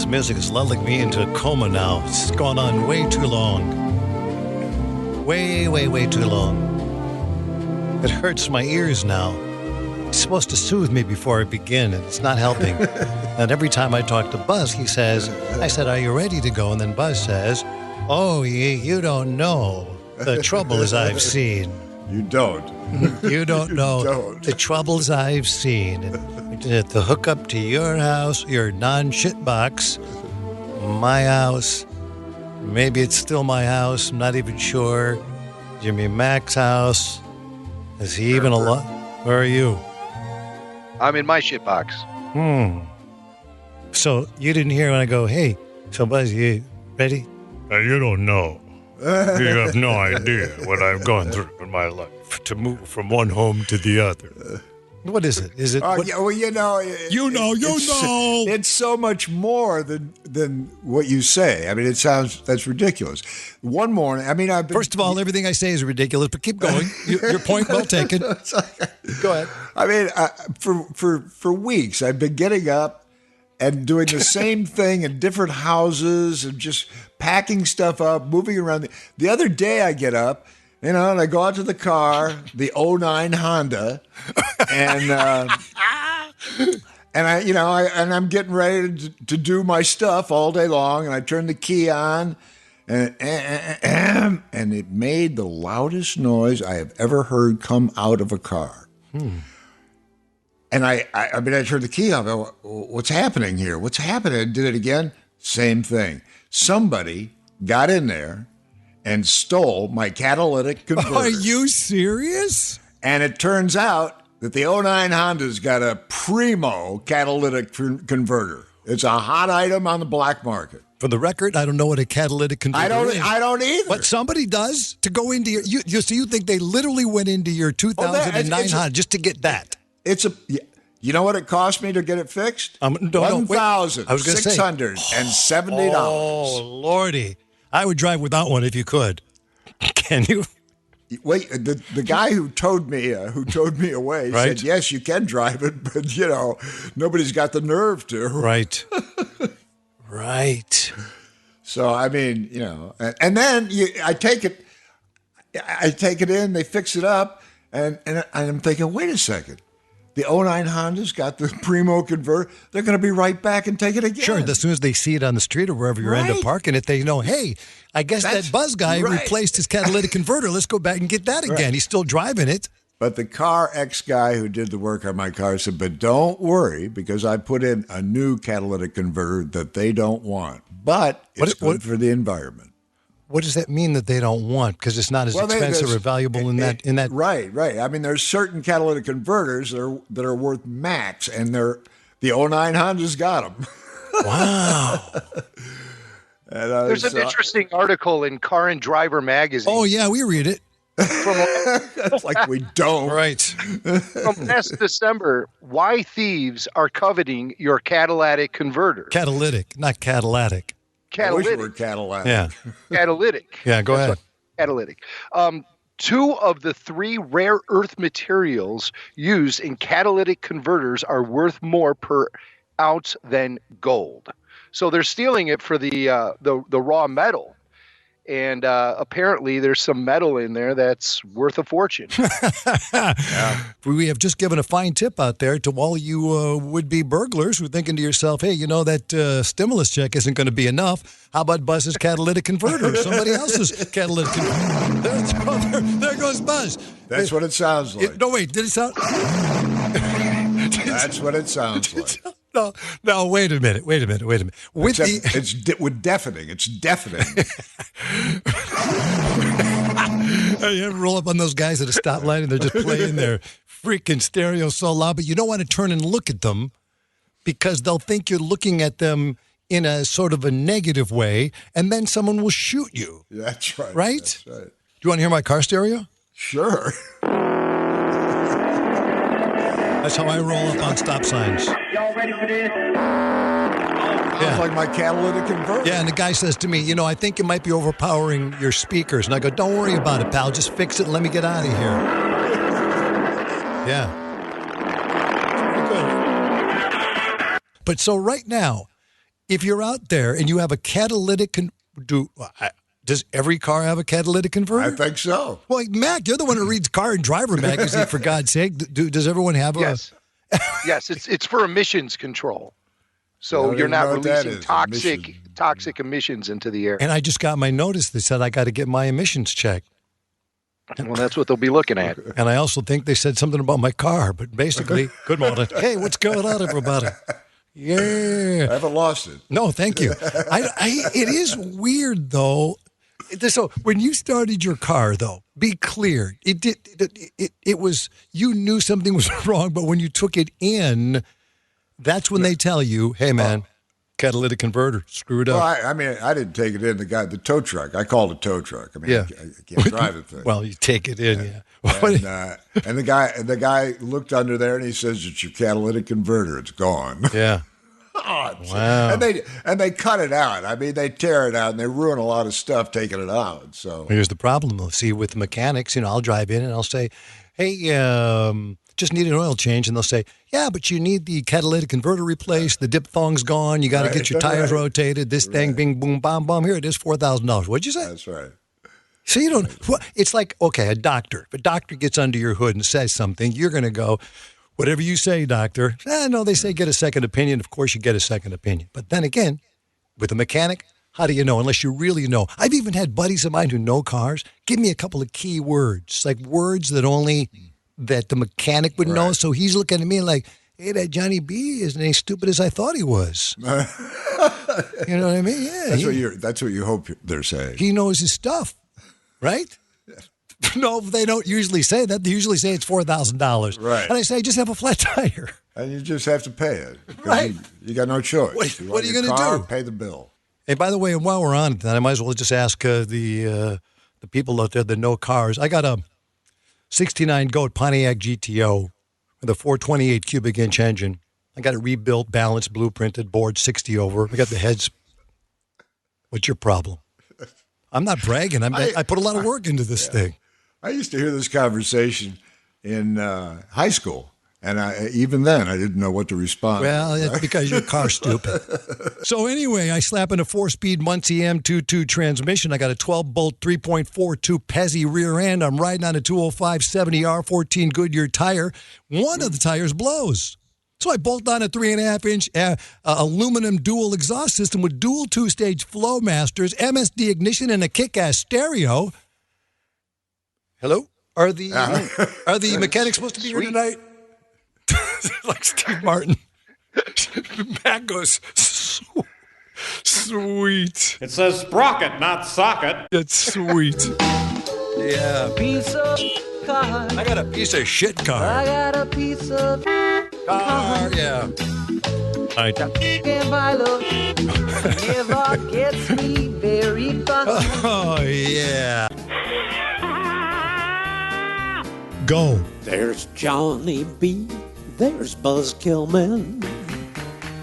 music is lulling me into a coma now. It's gone on way too long. Way, way, way too long. It hurts my ears now. It's supposed to soothe me before I begin, and it's not helping. And every time I talk to Buzz, he says, I said, are you ready to go? And then Buzz says, oh, you don't know the troubles I've seen. You don't. You don't know don't. the troubles I've seen. And to hook up to your house, your non-shit box, my house. Maybe it's still my house. I'm not even sure. Jimmy Mac's house. Is he even alive? Where are you? I'm in my shit box. So you didn't hear when I go, hey, so Buzz, you ready? You don't know. You have no idea what I've gone through in my life to move from one home to the other. What is it? Is it? Yeah, well, you know. It's so much more than what you say. I mean, that's ridiculous. One morning, First of all, everything I say is ridiculous, but keep going. Your point well taken. Go ahead. I mean, for weeks, I've been getting up and doing the same thing in different houses and just packing stuff up, moving around. The other day, I get up. And I go out to the car, the 09 Honda, and I'm getting ready to do my stuff all day long, and I turn the key on, and it made the loudest noise I have ever heard come out of a car. And I turned the key off. I went, what's happening here? What's happening? I did it again. Same thing. Somebody got in there and stole my catalytic converter. Are you serious? And it turns out that the 09 Honda's got a primo catalytic converter. It's a hot item on the black market. For the record, I don't know what a catalytic converter is. I don't either. But somebody does to go into your... So you think they literally went into your 2009 Honda just to get that? You know what it cost me to get it fixed? $1,670. Oh, Lordy. I would drive without one if you could. Can you? Wait, the guy who towed me away said, yes, you can drive it, but, nobody's got the nerve to. Right. Right. So, I mean, and then I take it in, they fix it up, and I'm thinking, wait a second. The 09 Honda's got the primo converter. They're going to be right back and take it again. Sure, as soon as they see it on the street or wherever you end up parking it, they know, hey, I guess that Buzz guy replaced his catalytic converter. Let's go back and get that again. Right. He's still driving it. But the car X guy who did the work on my car said, but don't worry, because I put in a new catalytic converter that they don't want. But it's good for the environment. What does that mean that they don't want? Because it's not as expensive or valuable in that. Right. I mean, there's certain catalytic converters that are worth max, and the 09 Honda's got them. Wow. There's an interesting article in Car and Driver magazine. Oh, yeah, we read it. It's like we don't. Right. From last December, why thieves are coveting your catalytic converter. Catalytic, not Catalytic. Catalytic. I wish it were Catalytic. Yeah. Catalytic. Yeah, go ahead. Catalytic. 2 of the 3 rare earth materials used in catalytic converters are worth more per ounce than gold. So they're stealing it for the raw metal. And apparently there's some metal in there that's worth a fortune. Yeah. We have just given a fine tip out there to all you would-be burglars who are thinking to yourself, hey, that stimulus check isn't going to be enough. How about Buzz's catalytic converter or somebody else's catalytic converter? There goes Buzz. That's what it sounds like. No, wait, did it sound... That's what it sounds like. No, wait a minute. It's deafening. It's deafening. You ever roll up on those guys at a stoplight and they're just playing their freaking stereo so loud, but you don't want to turn and look at them because they'll think you're looking at them in a sort of a negative way, and then someone will shoot you. That's right. Right? That's right. Do you want to hear my car stereo? Sure. That's how I roll up on stop signs. Y'all ready for this? Sounds like my catalytic converter. Yeah, and the guy says to me, I think you might be overpowering your speakers. And I go, don't worry about it, pal. Just fix it and let me get out of here. Yeah. Pretty good. But so right now, if you're out there and you have a catalytic, does every car have a catalytic converter? I think so. Well, Mac, you're the one who reads Car and Driver magazine, for God's sake. Does everyone have a... Yes. Yes, it's for emissions control. So you're not releasing toxic emissions into the air. And I just got my notice that said I got to get my emissions checked. Well, that's what they'll be looking at. And I also think they said something about my car, but basically, good morning. Hey, what's going on, everybody? Yeah. I haven't lost it. No, thank you. It is weird, though. So when you started your car, though, be clear. It was, you knew something was wrong, but when you took it in, that's when they tell you, hey, man, catalytic converter, screwed up. Well, I didn't take it in. The tow truck. I called it tow truck. I can't drive it. Thing. Well, you take it in, yeah. And the guy looked under there and he says, it's your catalytic converter. It's gone. Yeah. Wow. And they cut it out. I mean, they tear it out and they ruin a lot of stuff taking it out. So here's the problem, though. See, with the mechanics, I'll drive in and I'll say, hey, just need an oil change. And they'll say, yeah, but you need the catalytic converter replaced. The diphthong's gone. You got to get your tires rotated. This thing, bing, boom, bam, bam. Here it is, $4,000. What'd you say? That's right. So you don't, it's like, okay, a doctor. If a doctor gets under your hood and says something, you're going to go, whatever you say, doctor. No, they say get a second opinion. Of course you get a second opinion. But then again, with a mechanic, how do you know unless you really know? I've even had buddies of mine who know cars. Give me a couple of key words, like words that only that the mechanic would know. So he's looking at me like, hey, that Johnny B isn't as stupid as I thought he was. You know what I mean? Yeah. That's what you hope they're saying. He knows his stuff, right? No, they don't usually say that. They usually say it's $4,000. Right. And I say, just have a flat tire. And you just have to pay it. Right. You got no choice. What are you going to do? Pay the bill. Hey, by the way, while we're on it, I might as well just ask the people out there that know cars. I got a 69 Goat Pontiac GTO with a 428 cubic inch engine. I got it rebuilt, balanced, blueprinted, board 60 over. I got the heads. What's your problem? I'm not bragging. I put a lot of work into this thing. I used to hear this conversation in high school, and even then I didn't know what to respond. Well, it's because your car's stupid. So anyway, I slap in a 4-speed Muncie M22 transmission. I got a 12-bolt 3.42 Pezzi rear end. I'm riding on a 205 70R14 Goodyear tire. One of the tires blows. So I bolt on a 3.5-inch aluminum dual exhaust system with dual 2-stage flow masters, MSD ignition, and a kick-ass stereo. Hello? Are the mechanics supposed to be here tonight? Like Steve Martin. Matt goes, sweet. It says sprocket, not socket. It's sweet. Yeah. Piece of car. I got a piece of shit car. I got a piece of Car, yeah. I can't buy love. Never gets me very far. Oh, yeah. Go. There's Johnny B, there's Buzz Killman,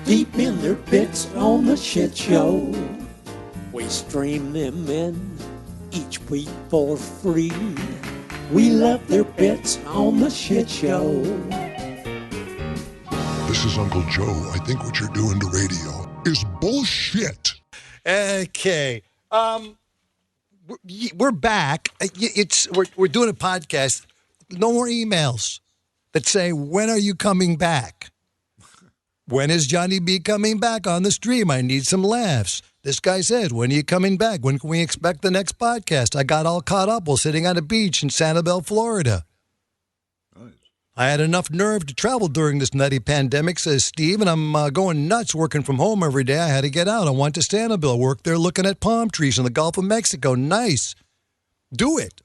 deep in their pits on the shit show. We stream them in each week for free. We love their bits on the shit show. This is Uncle Joe. I think what you're doing to radio is bullshit. Okay. We're back. We're doing a podcast. No more emails that say, when are you coming back? When is Johnny B coming back on the stream? I need some laughs. This guy says, when are you coming back? When can we expect the next podcast? I got all caught up while sitting on a beach in Sanibel, Florida. Nice. I had enough nerve to travel during this nutty pandemic, says Steve, and I'm going nuts working from home every day. I had to get out. I went to Sanibel, work there looking at palm trees in the Gulf of Mexico. Nice. Do it.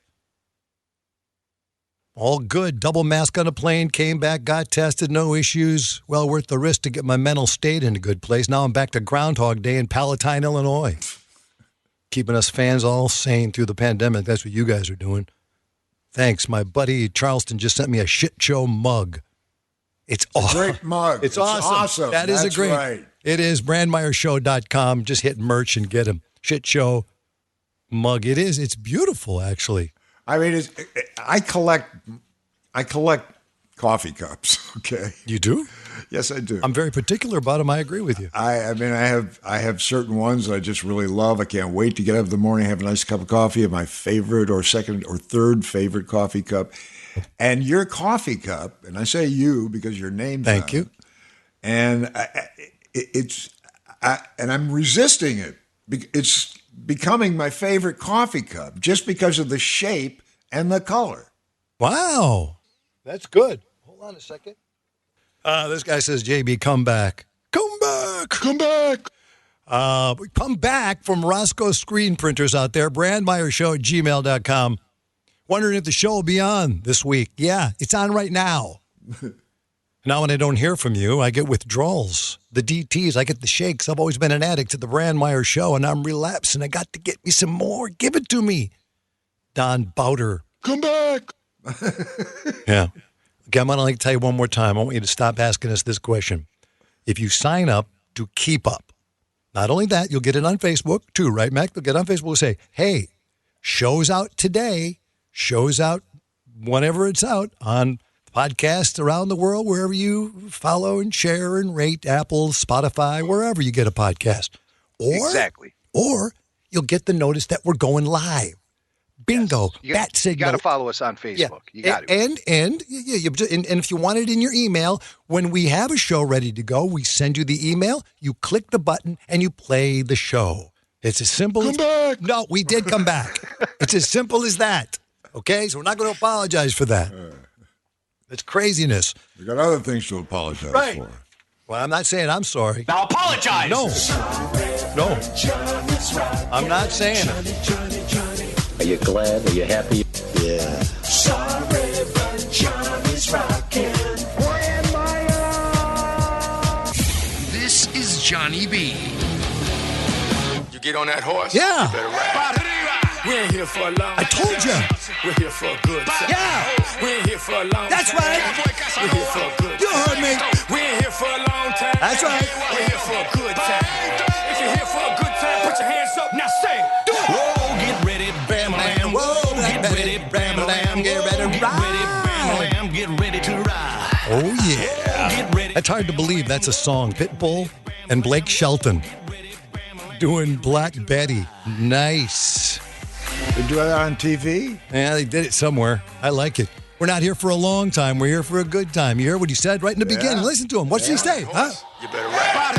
All good. Double mask on a plane, came back, got tested, no issues. Well worth the risk to get my mental state in a good place. Now I'm back to Groundhog Day in Palatine, Illinois. Keeping us fans all sane through the pandemic. That's what you guys are doing. Thanks. My buddy Charleston just sent me a shit show mug. It's awesome. Great mug. It's awesome. That is a great. Right. It is brandmeyershow.com. Just hit merch and get him. Shit show mug. It is. It's beautiful, actually. I mean, I collect coffee cups. Okay, you do? Yes, I do. I'm very particular about them. I agree with you. I mean, I have certain ones that I just really love. I can't wait to get up in the morning, have a nice cup of coffee, have my favorite or second or third favorite coffee cup. And your coffee cup, and I say you because your name's Thank on you. it, and and I'm resisting it. It's becoming my favorite coffee cup just because of the shape and the color. Wow. That's good. Hold on a second. This guy says, JB, come back. Come back. Come back. Come back from Roscoe Screen Printers out there. BrandmeyerShow@gmail.com. Wondering if the show will be on this week. Yeah, it's on right now. Now when I don't hear from you, I get withdrawals. The DTs, I get the shakes. I've always been an addict to the Brandmeyer Show, and I'm relapsing. I got to get me some more. Give it to me. Don Bowder. Come back. Yeah. Okay, I'm going to like tell you one more time. I want you to stop asking us this question. If you sign up to Keep Up, not only that, you'll get it on Facebook too, right, Mac? You'll get on Facebook and say, hey, show's out today, show's out whenever it's out on podcasts around the world, wherever you follow and share and rate, Apple, Spotify, wherever you get a podcast. Exactly. Or you'll get the notice that we're going live. Bingo. Yes. That signal. You got to follow us on Facebook. You got to. And if you want it in your email, when we have a show ready to go, we send you the email, you click the button, and you play the show. It's as simple as... Come back. No, we did come back. It's as simple as that. Okay? So we're not going to apologize for that. It's craziness. We got other things to apologize for. Well, I'm not saying I'm sorry. Now apologize. No. I'm not saying it. Are you glad? Are you happy? Yeah. Sorry, but Johnny's rockin'. This is Johnny B. You get on that horse? Yeah. You better ride. We're here for a long I told you. We're here for a good time. Yeah. We're here for a long That's time. right. We're here for a good time. You heard me. We're here for a long time. That's right. We're here for a good time. If you're here for a good time, put your hands up. Now say, do it. Whoa, get ready, bam-a-lam. Whoa, get ready, bam-a-lam. Get ready, bam-a-lam. Get ready to ride. Oh, yeah. Get ready. That's hard to believe. That's a song. Pitbull and Blake Shelton doing Black Betty. Nice. They do that on TV? Yeah, they did it somewhere. I like it. We're not here for a long time. We're here for a good time. You heard what he said right in the beginning. Listen to him. What's he say? Huh? You better ride.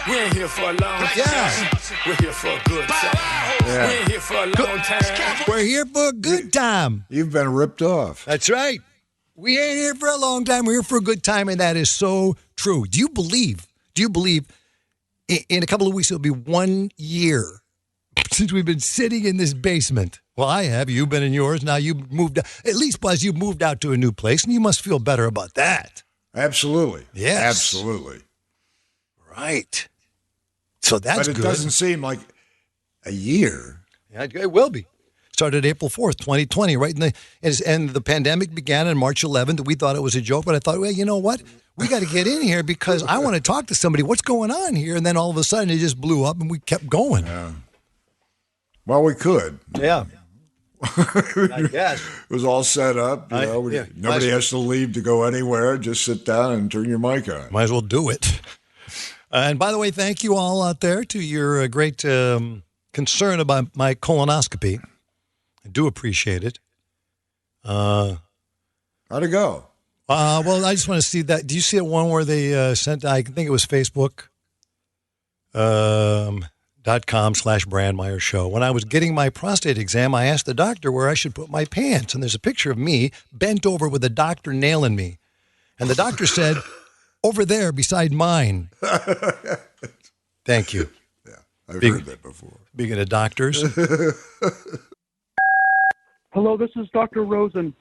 We're here for a long time. Yeah. We're here for a good time. We're here for a long time. We're here for a good time. You've been ripped off. That's right. We ain't here for a long time. We're here for a good time, and that is so true. Do you believe in a couple of weeks it'll be 1 year since we've been sitting in this basement? Well, I have. You've been in yours. Now you've moved, at least Buzz, you've moved out to a new place, and you must feel better about that. Absolutely. Yes. Absolutely. Right. So that's But it good. doesn't seem like a year. Yeah, it will be. Started April 4th, 2020, right? And the pandemic began on March 11th. We thought it was a joke, but I thought, well, you know what? We got to get in here because I want to talk to somebody. What's going on here? And then all of a sudden it just blew up and we kept going. Yeah. Well, we could. Yeah. I guess. It was all set up. Nobody has to leave to go anywhere. Just sit down and turn your mic on. Might as well do it. And by the way, thank you all out there to your great concern about my colonoscopy. I do appreciate it. How'd it go? Well, I just want to see that. Do you see that one where they sent, I think it was Facebook, .com/Brandmeyer Show. When I was getting my prostate exam, I asked the doctor where I should put my pants. And there's a picture of me bent over with a doctor nailing me. And the doctor said, over there beside mine. Thank you. Yeah, I've heard that before. Speaking of doctors. Hello, this is Dr. Rosen.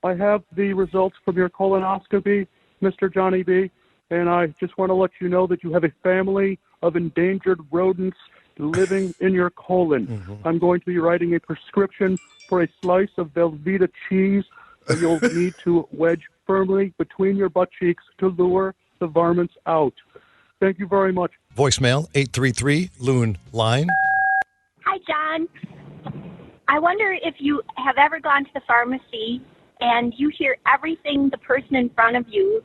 I have the results from your colonoscopy, Mr. Johnny B., and I just want to let you know that you have a family of endangered rodents living in your colon. Mm-hmm. I'm going to be writing a prescription for a slice of Velveeta cheese that you'll need to wedge firmly between your butt cheeks to lure the varmints out. Thank you very much. Voicemail 833 Loon Line. Hi, John. I wonder if you have ever gone to the pharmacy and you hear everything the person in front of you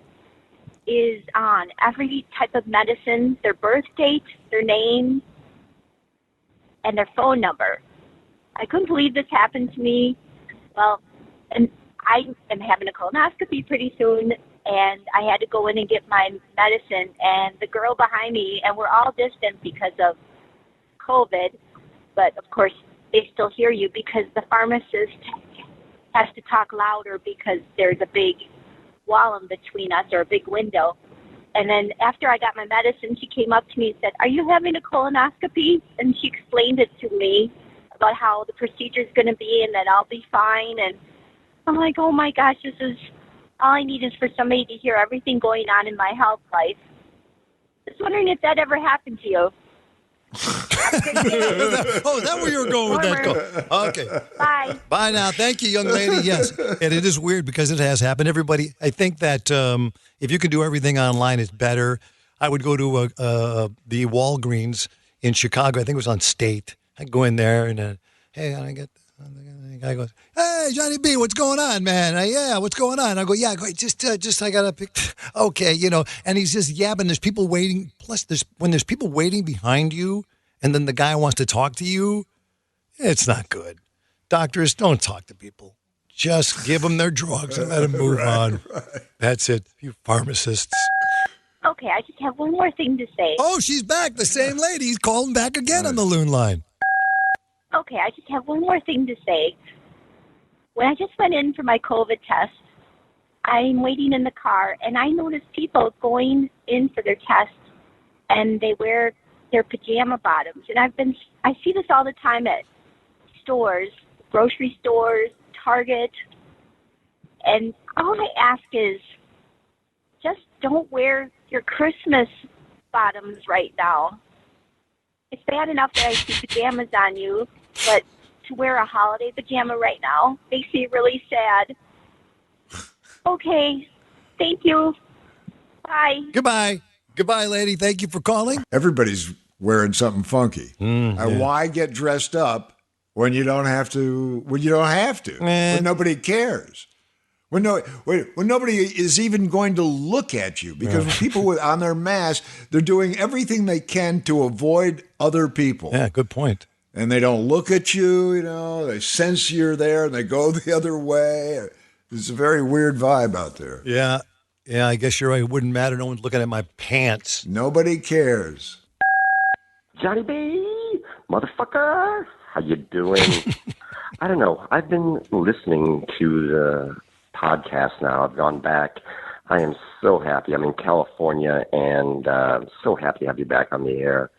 is on every type of medicine, their birth date, their name, and their phone number. I couldn't believe this happened to me. Well, and I am having a colonoscopy pretty soon, and I had to go in and get my medicine, and the girl behind me, and we're all distant because of COVID, but of course they still hear you because the pharmacist has to talk louder because there's a big wall in between us, or a big window. And then after I got my medicine, she came up to me and said, "Are you having a colonoscopy?" And she explained it to me about how the procedure is going to be and that I'll be fine. And I'm like, oh my gosh, this is all I need is for somebody to hear everything going on in my health life. Just wondering if that ever happened to you. Oh, is that where you were going with that call? Okay. Bye. Bye now. Thank you, young lady. Yes. And it is weird because it has happened. Everybody, I think that if you can do everything online, it's better. I would go to the Walgreens in Chicago. I think it was on State. I'd go in there and, hey, I get the guy goes, "Hey, Johnny B, what's going on, man?" Yeah, what's going on? I go, "Yeah, just I got to pick." Okay, and he's just yapping. There's people waiting. Plus, when there's people waiting behind you, and then the guy wants to talk to you, it's not good. Doctors, don't talk to people. Just give them their drugs and let them move on. Right. That's it. You pharmacists. Okay, I just have one more thing to say. Oh, she's back. The same lady. He's calling back again on the loon line. Okay, I just have one more thing to say. When I just went in for my COVID test, I'm waiting in the car, and I noticed people going in for their test, and they wear their pajama bottoms. And I see this all the time at stores, grocery stores, Target. And all I ask is, just don't wear your Christmas bottoms right now. It's bad enough that I see pajamas on you, but to wear a holiday pajama right now makes me really sad. Okay. Thank you. Bye. Goodbye. Goodbye, lady. Thank you for calling. Everybody's wearing something funky. Yeah. Why get dressed up when you don't have to? When nobody cares. When nobody is even going to look at you, because when people on their mask, they're doing everything they can to avoid other people. Yeah, good point. And they don't look at you, they sense you're there and they go the other way. It's a very weird vibe out there. Yeah, I guess you're right. It wouldn't matter. No one's looking at my pants. Nobody cares. Johnny B, motherfucker, how you doing? I don't know. I've been listening to the podcast now. I've gone back. I am so happy. I'm in California, and so happy to have you back on the air.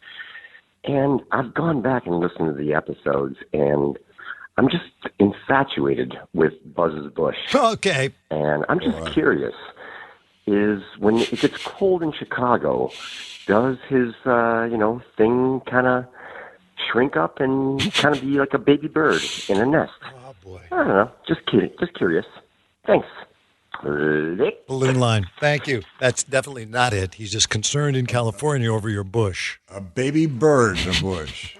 And I've gone back and listened to the episodes, and I'm just infatuated with Buzz's Bush. Okay. And I'm just curious, is when it gets cold in Chicago, does his, thing kind of shrink up and kind of be like a baby bird in a nest? Oh, boy. I don't know. Just kidding. Just curious. Thanks. Balloon line. Thank you. That's definitely not it. He's just concerned in California over your bush. A baby bird in a bush.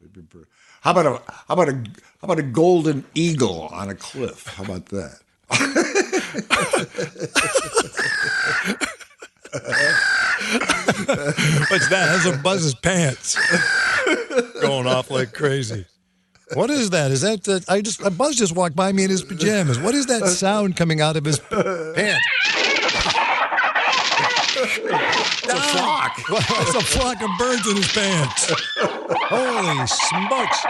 Baby bird. How about a golden eagle on a cliff? How about that? What's that? Those are Buzz's pants going off like crazy. What is that? Is that Buzz just walked by me in his pajamas? What is that sound coming out of his pants? It's a flock. It's a flock of birds in his pants. Holy smokes!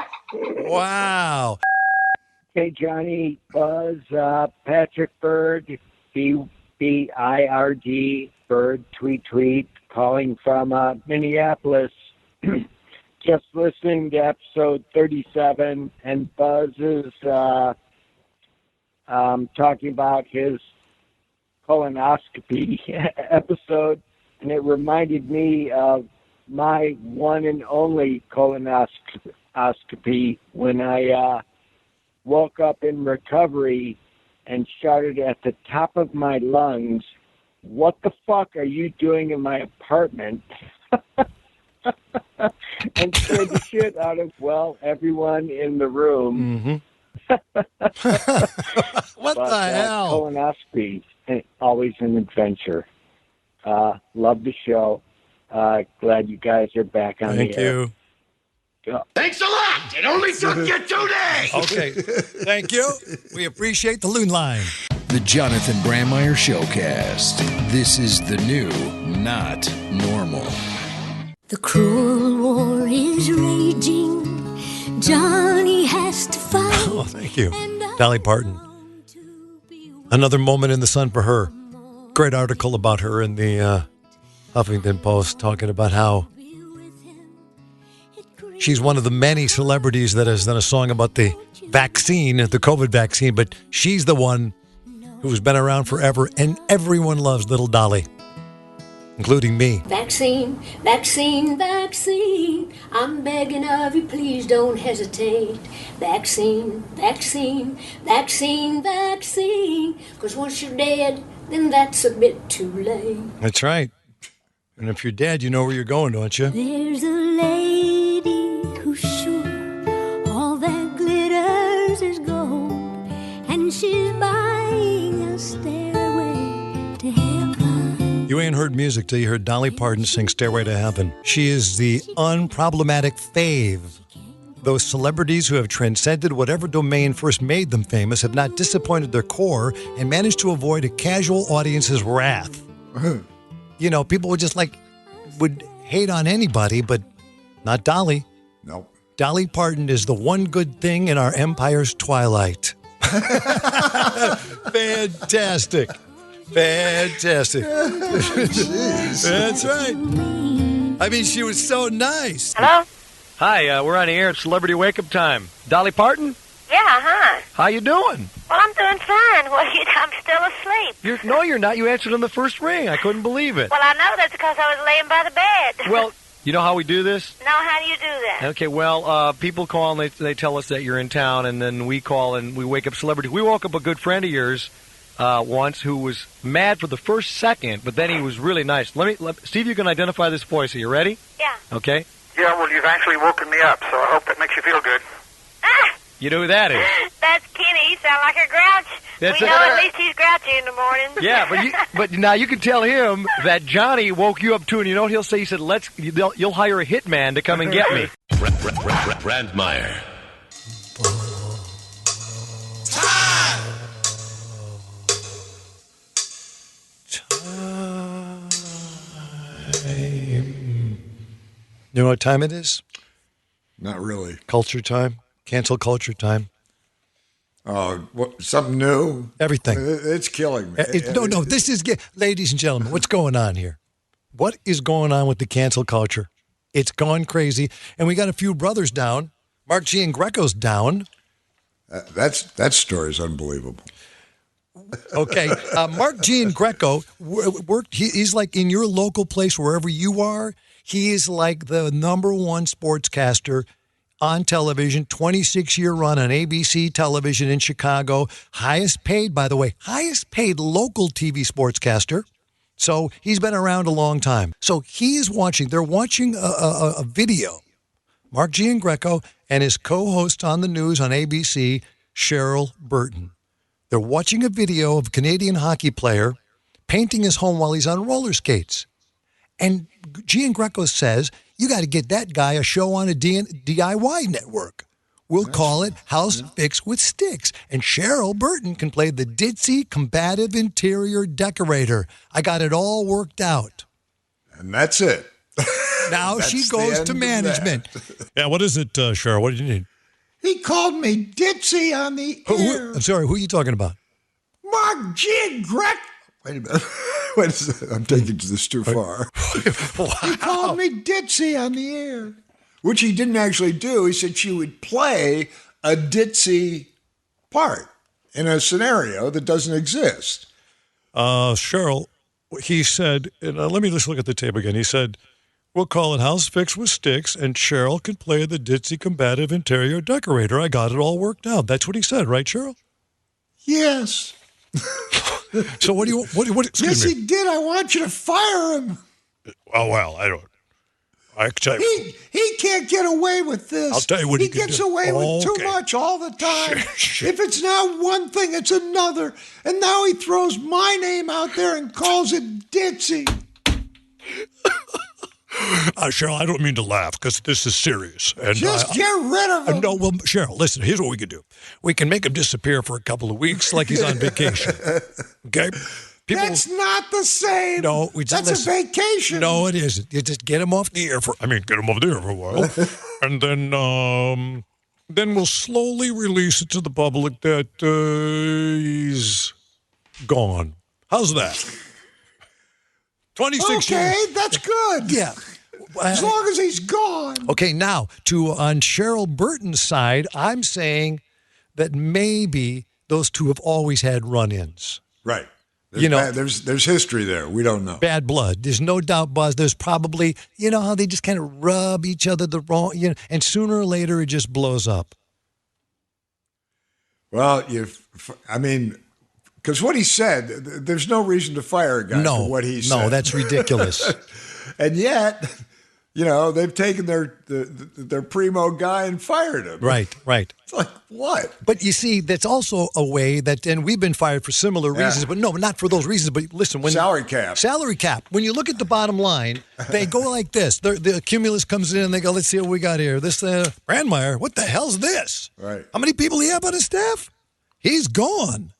Wow. Hey, Johnny, Buzz, Patrick Bird, B-I-R-D, Bird, tweet, calling from Minneapolis. Just listening to episode 37, and Buzz is talking about his colonoscopy episode, and it reminded me of my one and only colonoscopy when I woke up in recovery and shouted at the top of my lungs, "What the fuck are you doing in my apartment?" And scared the shit out of, everyone in the room. What the hell? Colonoscopy, always an adventure. Love the show. Glad you guys are back on Thank the air. you. Thanks a lot. It only took you 2 days. Okay. Thank you. We appreciate the loon line. The Jonathan Brandmeier Showcast. This is the new not normal. The cruel war is raging. Johnny has to fight. Oh, thank you. Dolly Parton. Another moment in the sun for her. Great article about her in the Huffington Post talking about how she's one of the many celebrities that has done a song about the vaccine, the COVID vaccine, but she's the one who's been around forever, and everyone loves little Dolly, including me. Vaccine, vaccine, vaccine. I'm begging of you, please don't hesitate. Vaccine, vaccine, vaccine, vaccine. 'Cause once you're dead, then that's a bit too late. That's right. And if you're dead, you know where you're going, don't you? There's a lady who's sure all that glitters is gold, and she's buying a stairway to heaven. You ain't heard music till you heard Dolly Parton sing Stairway to Heaven. She is the unproblematic fave. Those celebrities who have transcended whatever domain first made them famous have not disappointed their core and managed to avoid a casual audience's wrath. You know, people would hate on anybody, but not Dolly. No. Dolly Parton is the one good thing in our empire's twilight. Fantastic. Fantastic. That's right. I mean, she was so nice. Hello? Hi, we're on the air at Celebrity Wake Up Time. Dolly Parton? Yeah, hi. How you doing? Well, I'm doing fine. Well, I'm still asleep. No, you're not. You answered on the first ring. I couldn't believe it. Well, I know that's because I was laying by the bed. Well, you know how we do this? No, how do you do that? Okay, well, people call and they tell us that you're in town, and then we call and we wake up celebrities. We woke up a good friend of yours once who was mad for the first second, but then he was really nice. Steve, you can identify this voice. Are you ready? Yeah. Okay. Yeah, well, you've actually woken me up, so I hope that makes you feel good. You know who that is? That's Kenny. He sounds like a grouch. That's we it. know at least he's grouchy in the morning. Yeah, but now you can tell him that Johnny woke you up too, and you know what he'll say? He said, you'll hire a hitman to come and get me. Brandmeier. You know what time it is? Not really. Culture time. Cancel culture time. Oh, something new? Everything. It's killing me. No. This is, ladies and gentlemen, what's going on here? What is going on with the cancel culture? It's gone crazy. And we got a few brothers down. Mark G and Greco's down. That story is unbelievable. Okay. Mark G and Greco worked. He's like in your local place, wherever you are. He is like the number one sportscaster on television, 26-year run on ABC television in Chicago. Highest paid, by the way, highest paid local TV sportscaster. So he's been around a long time. So he is watching. They're watching a video. Mark G and Greco and his co-host on the news on ABC, Cheryl Burton. They're watching a video of a Canadian hockey player painting his home while he's on roller skates. And G and Greco says, you got to get that guy a show on a DIY network. We'll call it House Fix with Sticks. And Cheryl Burton can play the ditzy, combative interior decorator. I got it all worked out. And that's it. Now she goes to management. Yeah, what is it, Cheryl? What do you need? He called me ditzy on the air. I'm sorry, who are you talking about? Mark G. Greco. Wait a minute. Wait a second. I'm taking this too far. Wow. He called me ditzy on the air, which he didn't actually do. He said she would play a ditzy part in a scenario that doesn't exist. Cheryl, he said, and, let me just look at the tape again. He said, we'll call it House Fix with Sticks, and Cheryl can play the ditzy, combative interior decorator. I got it all worked out. That's what he said, right, Cheryl? Yes. So what do you? What? Excuse me. me. He did. I want you to fire him. Oh well, I don't. I can tell you. He can't get away with this. I'll tell you what he he can gets do. away with too Okay. much all the time. Sure. If it's not one thing, it's another. And now he throws my name out there and calls it ditzy. Cheryl, I don't mean to laugh because this is serious. And, Just get rid of him. No, well, Cheryl, listen, here's what we can do. We can make him disappear for a couple of weeks like he's on vacation. Okay? That's not the same. No, that's a vacation. No, it isn't. You just get him off the air for a while. And then we'll slowly release it to the public that he's gone. How's that? 26 years. Okay, that's good. Yeah. As long as he's gone. Okay, now, on Cheryl Burton's side, I'm saying that maybe those two have always had run-ins. Right. There's history there. We don't know. Bad blood. There's no doubt, Buzz. There's probably, how they just kind of rub each other the wrong, and sooner or later it just blows up. Well, because what he said, there's no reason to fire a guy for what he said. No, that's ridiculous. And yet, they've taken their primo guy and fired him. Right. It's like, what? But you see, that's also a way that, and we've been fired for similar reasons, but no, not for those reasons. But listen, salary cap. When you look at the bottom line, they go like this. The cumulus comes in and they go, let's see what we got here. This Brandmeier, what the hell's this? Right. How many people do you have on his staff? He's gone.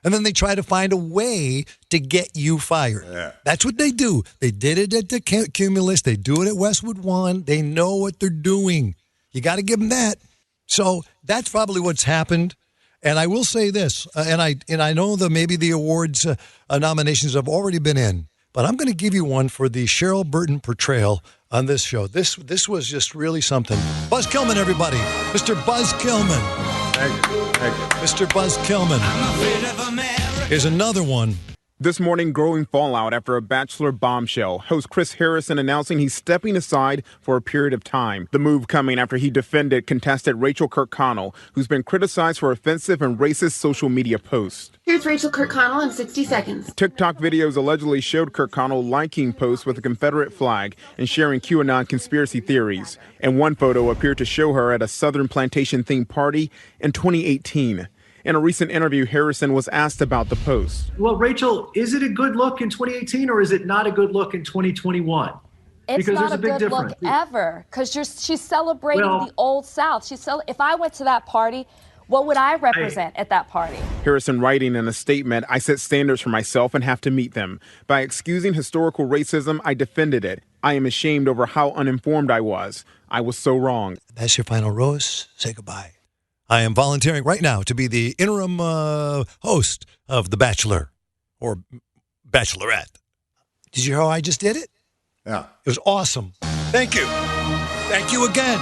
And then they try to find a way to get you fired. Yeah. That's what they do. They did it at the Cumulus. They do it at Westwood One. They know what they're doing. You got to give them that. So that's probably what's happened. And I will say this, and I know that maybe the awards nominations have already been in, but I'm going to give you one for the Cheryl Burton portrayal on this show. This was just really something. Buzz Kilman, everybody. Mr. Buzz Kilman. Thank you. Mr. Buzz Kilman. Here's another one. This morning, growing fallout after a Bachelor bombshell. Host Chris Harrison announcing he's stepping aside for a period of time. The move coming after he defended contestant Rachel Kirkconnell, who's been criticized for offensive and racist social media posts. Here's Rachel Kirkconnell in 60 seconds. TikTok videos allegedly showed Kirkconnell liking posts with a Confederate flag and sharing QAnon conspiracy theories. And one photo appeared to show her at a Southern Plantation-themed party in 2018. In a recent interview, Harrison was asked about the post. Well, Rachel, is it a good look in 2018 or is it not a good look in 2021? It's because not there's a big good difference. look ever because she's celebrating the Old South. If I went to that party, what would I represent at that party? Harrison writing in a statement, I set standards for myself and have to meet them. By excusing historical racism, I defended it. I am ashamed over how uninformed I was. I was so wrong. That's your final rose. Say goodbye. I am volunteering right now to be the interim host of The Bachelor or Bachelorette. Did you hear how I just did it? Yeah. It was awesome. Thank you. Thank you again.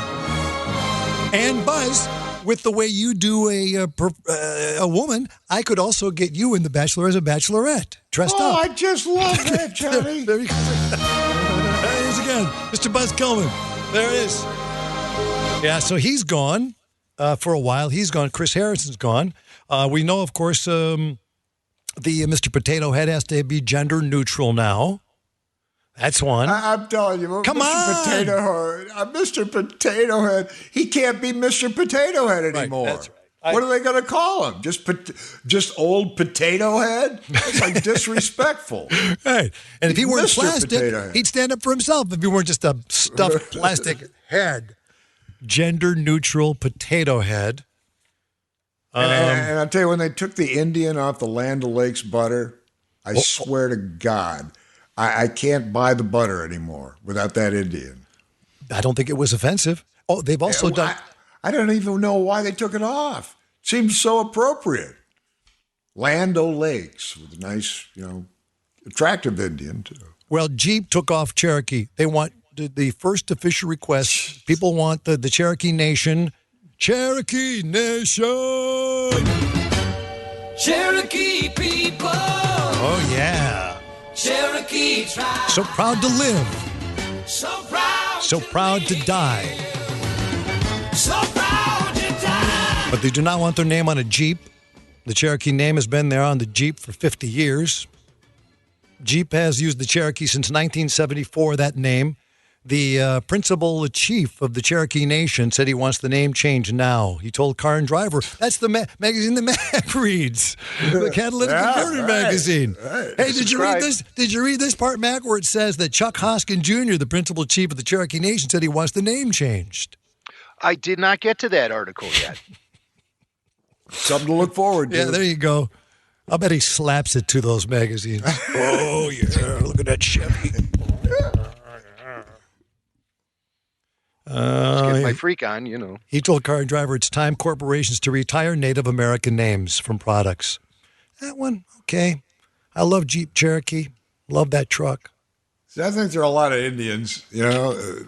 And Buzz, with the way you do a woman, I could also get you in The Bachelor as a bachelorette, dressed up. Oh, I just love that, Johnny. There he is again. Mr. Buzz Kilman. There it is. Yeah, so he's gone. For a while, he's gone. Chris Harrison's gone. We know, of course, the Mr. Potato Head has to be gender neutral now. That's one. I'm telling you, Come Mr. Potato Head, he can't be Mr. Potato Head anymore. Right, that's right. What are they going to call him? Just old Potato Head? It's like disrespectful. Right. And if he weren't Mr. plastic, he'd stand up for himself if he weren't just a stuffed plastic head. Gender neutral potato head. And I'll tell you, when they took the Indian off the Land O'Lakes butter, I swear to God, I can't buy the butter anymore without that Indian. I don't think it was offensive. Oh, they've also done... I don't even know why they took it off. Seems so appropriate. Land O'Lakes with a nice, attractive Indian, too. Well, Jeep took off Cherokee. They want the first official request. People want the Cherokee Nation. Cherokee Nation! Cherokee people! Oh, yeah. Cherokee tribe. So proud to live. So proud to die. So proud to die. But they do not want their name on a Jeep. The Cherokee name has been there on the Jeep for 50 years. Jeep has used the Cherokee since 1974, that name. The principal chief of the Cherokee Nation said he wants the name changed now. He told Car and Driver, that's the magazine the Mac reads, the Catalytic Converter magazine. Right. Hey, did you read this? Did you read this part, Mac, where it says that Chuck Hoskin Jr., the principal chief of the Cherokee Nation, said he wants the name changed? I did not get to that article yet. Something to look forward to. Yeah, there you go. I bet he slaps it to those magazines. Oh, yeah, look at that Chevy. Get my freak on, you know. He told Car and Driver it's time corporations to retire Native American names from products. That one, okay. I love Jeep Cherokee. Love that truck. See, I think there are a lot of Indians, that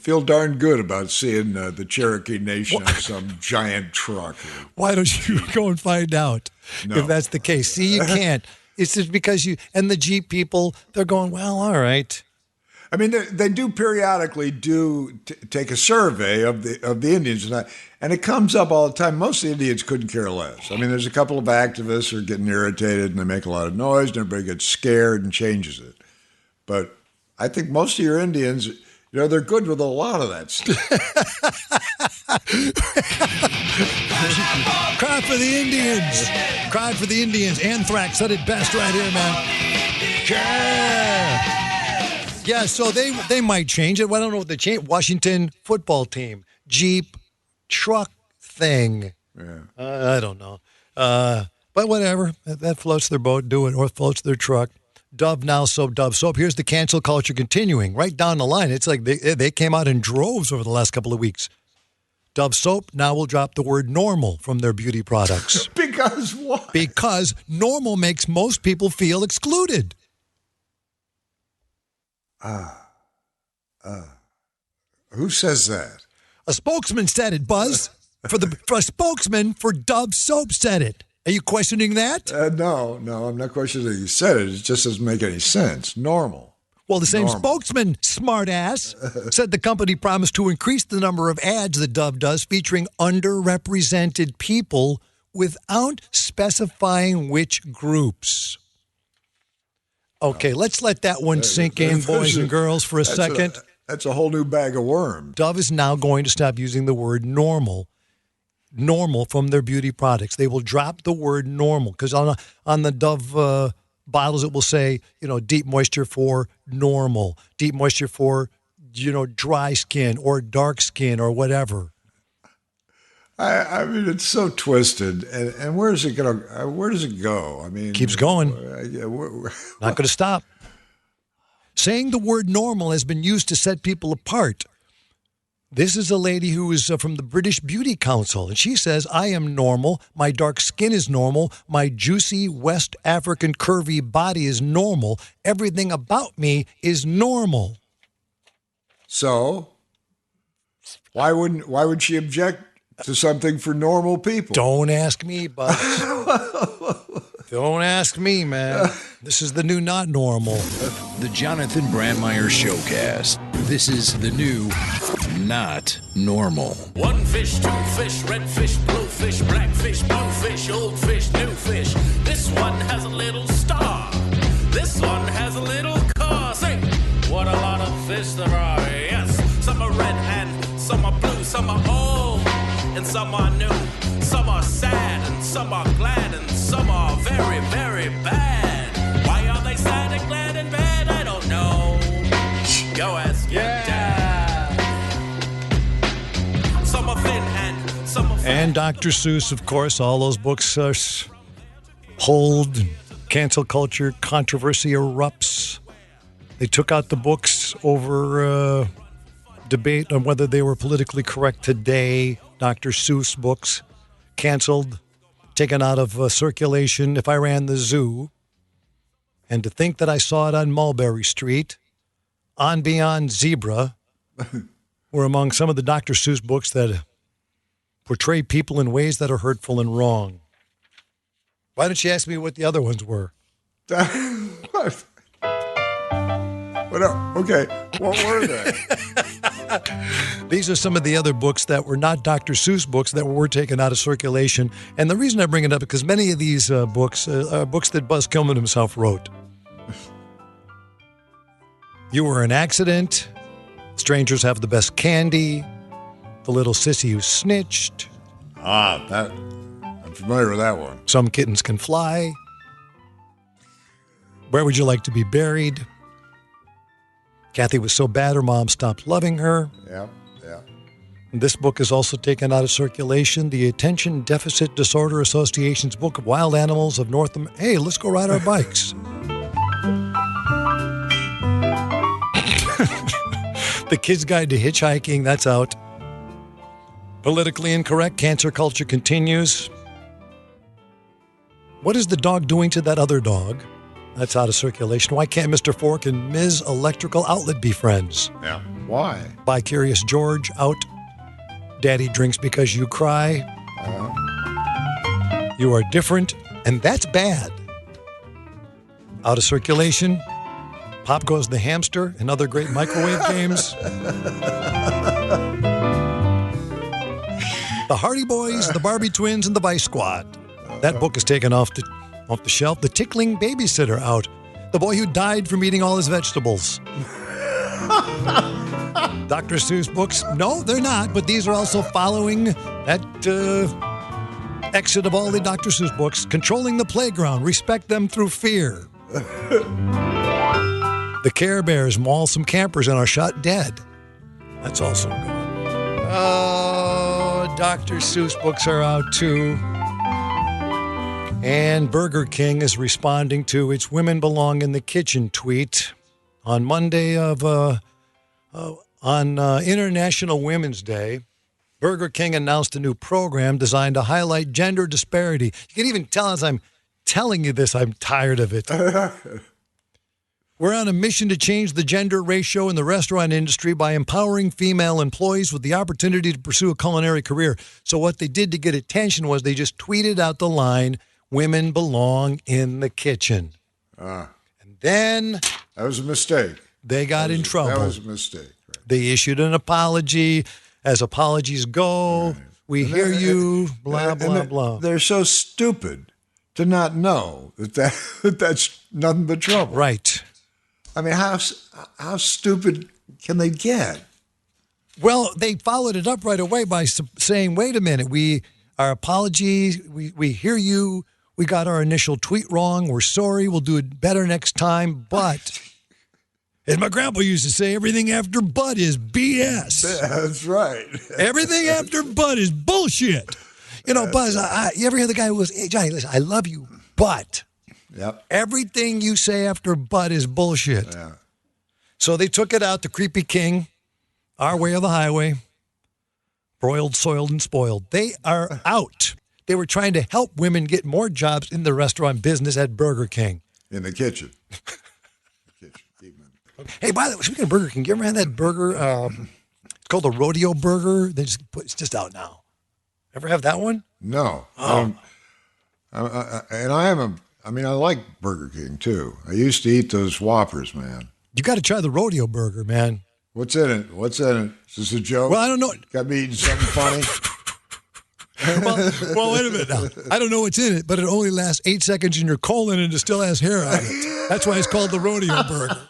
feel darn good about seeing the Cherokee Nation on some giant truck. Why don't you go and find out if that's the case? See, you can't. It's just because and the Jeep people, they're going, well, all right. I mean, they do periodically take a survey of the Indians, and it comes up all the time. Most of the Indians couldn't care less. I mean, there's a couple of activists who are getting irritated, and they make a lot of noise, and everybody gets scared and changes it. But I think most of your Indians, they're good with a lot of that stuff. Cry for the Indians. Cry for the Indians. Anthrax said it best right here, man. Yeah. Yeah, so they might change it. Well, I don't know what they change. Washington football team, Jeep, truck thing. Yeah. I don't know. But whatever. That floats their boat, do it, or floats their truck. Dove now, soap, Dove soap. Here's the cancel culture continuing right down the line. It's like they came out in droves over the last couple of weeks. Dove soap now will drop the word normal from their beauty products. Because what? Because normal makes most people feel excluded. Who says that? A spokesman said it, Buzz. For a spokesman for Dove soap said it. Are you questioning that? No, I'm not questioning that you said it. It just doesn't make any sense. Normal. Well, the same spokesman, smartass, said the company promised to increase the number of ads that Dove does featuring underrepresented people without specifying which groups. Okay, let's let that one sink in, boys and girls, for a second. That's a whole new bag of worms. Dove is now going to stop using the word normal from their beauty products. They will drop the word normal because on the Dove bottles it will say, deep moisture for normal, deep moisture for, dry skin or dark skin or whatever. I mean, it's so twisted, and where does it go? I mean, keeps going. Not going to stop. Saying the word normal has been used to set people apart. This is a lady who is from the British Beauty Council, and she says, I am normal, my dark skin is normal, my juicy West African curvy body is normal, everything about me is normal. So, why would she object to something for normal people? Don't ask me, Buzz. Don't ask me, man. This is the new not normal. The Jonathan Brandmeier Showcast. This is the new not normal. One fish, two fish, red fish, blue fish, black fish, blue fish, old fish, new fish. This one has a little star. This one has a little car. Say, what a lot of fish there are. Yes, some are red and some are blue, some are old and some are new. Some are sad and some are glad and some are very, very bad. Why are they sad and glad and bad? I don't know. Go ask your dad. Some are thin and some are fat. And Dr. Seuss, of course, all those books hold. Cancel culture, controversy erupts. They took out the books over debate on whether they were politically correct today. Dr. Seuss books canceled, taken out of circulation. If I ran the zoo, and to think that I saw it on Mulberry Street, On Beyond Zebra, were among some of the Dr. Seuss books that portray people in ways that are hurtful and wrong. Why don't you ask me what the other ones were? What? Okay, what were they? These are some of the other books that were not Dr. Seuss books that were taken out of circulation. And the reason I bring it up is because many of these books are books that Buzz Kilman himself wrote. You Were an Accident. Strangers Have the Best Candy. The Little Sissy Who Snitched. I'm familiar with that one. Some Kittens Can Fly. Where Would You Like to Be Buried? Kathy Was So Bad Her Mom Stopped Loving Her. Yeah. This book is also taken out of circulation. The Attention Deficit Disorder Association's Book of Wild Animals of North America. Hey, let's go ride our bikes. The Kid's Guide to Hitchhiking, that's out. Politically Incorrect, Cancer Culture Continues. What is the dog doing to that other dog? That's out of circulation. Why can't Mr. Fork and Ms. Electrical Outlet be friends? Yeah. Why? By Curious George, out. Daddy Drinks Because You Cry. You Are Different, and That's Bad. Out of circulation. Pop Goes the Hamster and other great microwave games. The Hardy Boys, the Barbie Twins, and the Vice Squad. That book is taken off the shelf. The Tickling Babysitter, out. The Boy Who Died from Eating All His Vegetables. Dr. Seuss books, no, they're not, but these are also following that exit of all the Dr. Seuss books. Controlling the Playground, Respect Them Through Fear. The Care Bears maul some campers and are shot dead. That's also good. Oh, Dr. Seuss books are out too. And Burger King is responding to its Women Belong in the Kitchen tweet on Monday on International Women's Day. Burger King announced a new program designed to highlight gender disparity. You can even tell as I'm telling you this, I'm tired of it. We're on a mission to change the gender ratio in the restaurant industry by empowering female employees with the opportunity to pursue a culinary career. So what they did to get attention was they just tweeted out the line, "Women belong in the kitchen." And then... That was a mistake. They got in trouble. That was a mistake. Right. They issued an apology. As apologies go, right. We hear you, blah, blah, blah. They're so stupid to not know that's nothing but trouble. Right. I mean, how stupid can they get? Well, they followed it up right away by saying, wait a minute, our apologies, we hear you, we got our initial tweet wrong, we're sorry, we'll do it better next time, but... As my grandpa used to say, everything after but is BS. That's right. Everything after but is bullshit. You know, Buzz, you ever hear the guy who goes, hey, Johnny, listen, I love you, but everything you say after but is bullshit. Yeah. So they took it out to Creepy King, Our Way or the Highway, Broiled, Soiled, and Spoiled. They are out. They were trying to help women get more jobs in the restaurant business at Burger King. In the kitchen. Hey, by the way, speaking of Burger King, you ever had that burger? It's called the Rodeo Burger. It's just out now. Ever have that one? No. Oh. I like Burger King too. I used to eat those Whoppers, man. You got to try the Rodeo Burger, man. What's in it? Is this a joke? Well, I don't know. Got me eating something funny? well, wait a minute now. I don't know what's in it, but it only lasts 8 seconds in your colon and it still has hair on it. That's why it's called the Rodeo Burger.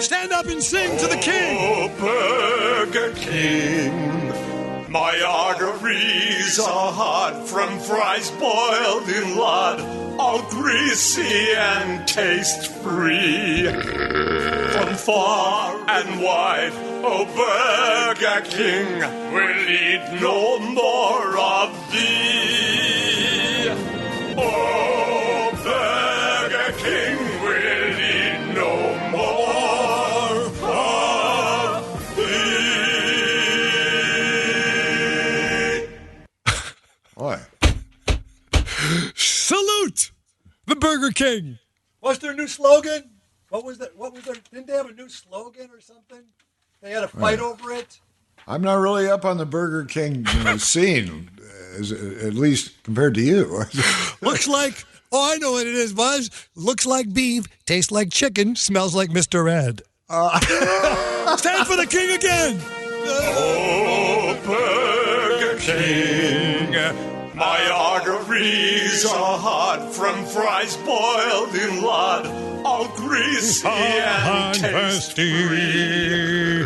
Stand up and sing to the king. Oh, Burger King, my arteries are hot from fries boiled in lard, all greasy and taste-free. From far and wide, oh, Burger King, we'll eat no more of thee. Oh, Burger King, we'll eat no more of thee. What? Salute the Burger King. What's their new slogan? What was that? Didn't they have a new slogan or something? They had a fight over it. I'm not really up on the Burger King scene, at least compared to you. Looks like, I know what it is, Buzz. Looks like beef, tastes like chicken, smells like Mr. Ed. Stand for the king again. Oh, Burger King, my arteries grease are hot from fries boiled in lard, all greasy and tasty.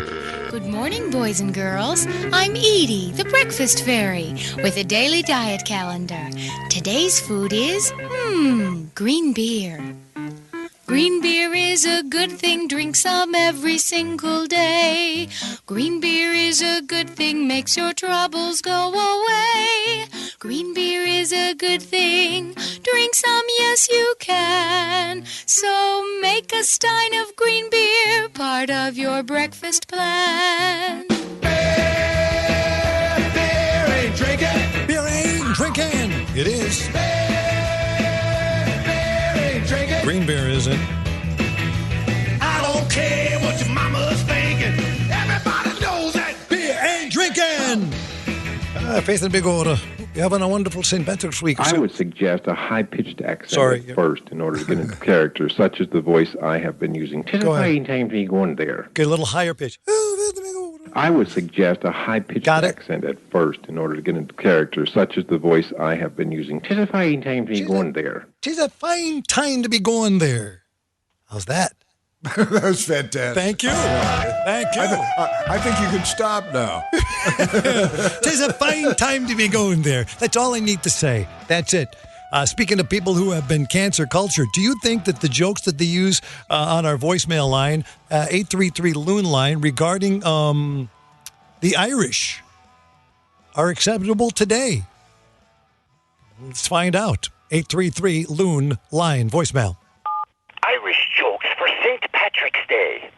Good morning, boys and girls. I'm Edie, the breakfast fairy, with a daily diet calendar. Today's food is, green beer. Green beer is a good thing, drink some every single day. Green beer is a good thing, makes your troubles go away. Green beer is a good thing, drink some, yes you can. So make a stein of green beer part of your breakfast plan. Beer ain't drinking. Beer ain't drinking. It is. Green beer isn't. I don't care what your mama's thinking. Everybody knows that beer ain't drinking. Faith and Big Order. You're having a wonderful St. Patrick's week. I would suggest a high-pitched accent at first in order to get into character, such as the voice I have been using. Go ahead. Time to be going there. Get a little higher pitch. I would suggest a high-pitched accent at first in order to get into character, such as the voice I have been using. 'Tis a fine time to be going there. 'Tis a fine time to be going there. How's that? That was fantastic. Thank you. Thank you. I think you can stop now. 'Tis a fine time to be going there. That's all I need to say. That's it. Speaking of people who have been cancer cultured, do you think that the jokes that they use on our voicemail line, 833 Loon line, regarding the Irish are acceptable today? Let's find out. 833 Loon line voicemail. Irish jokes for St. Patrick's Day.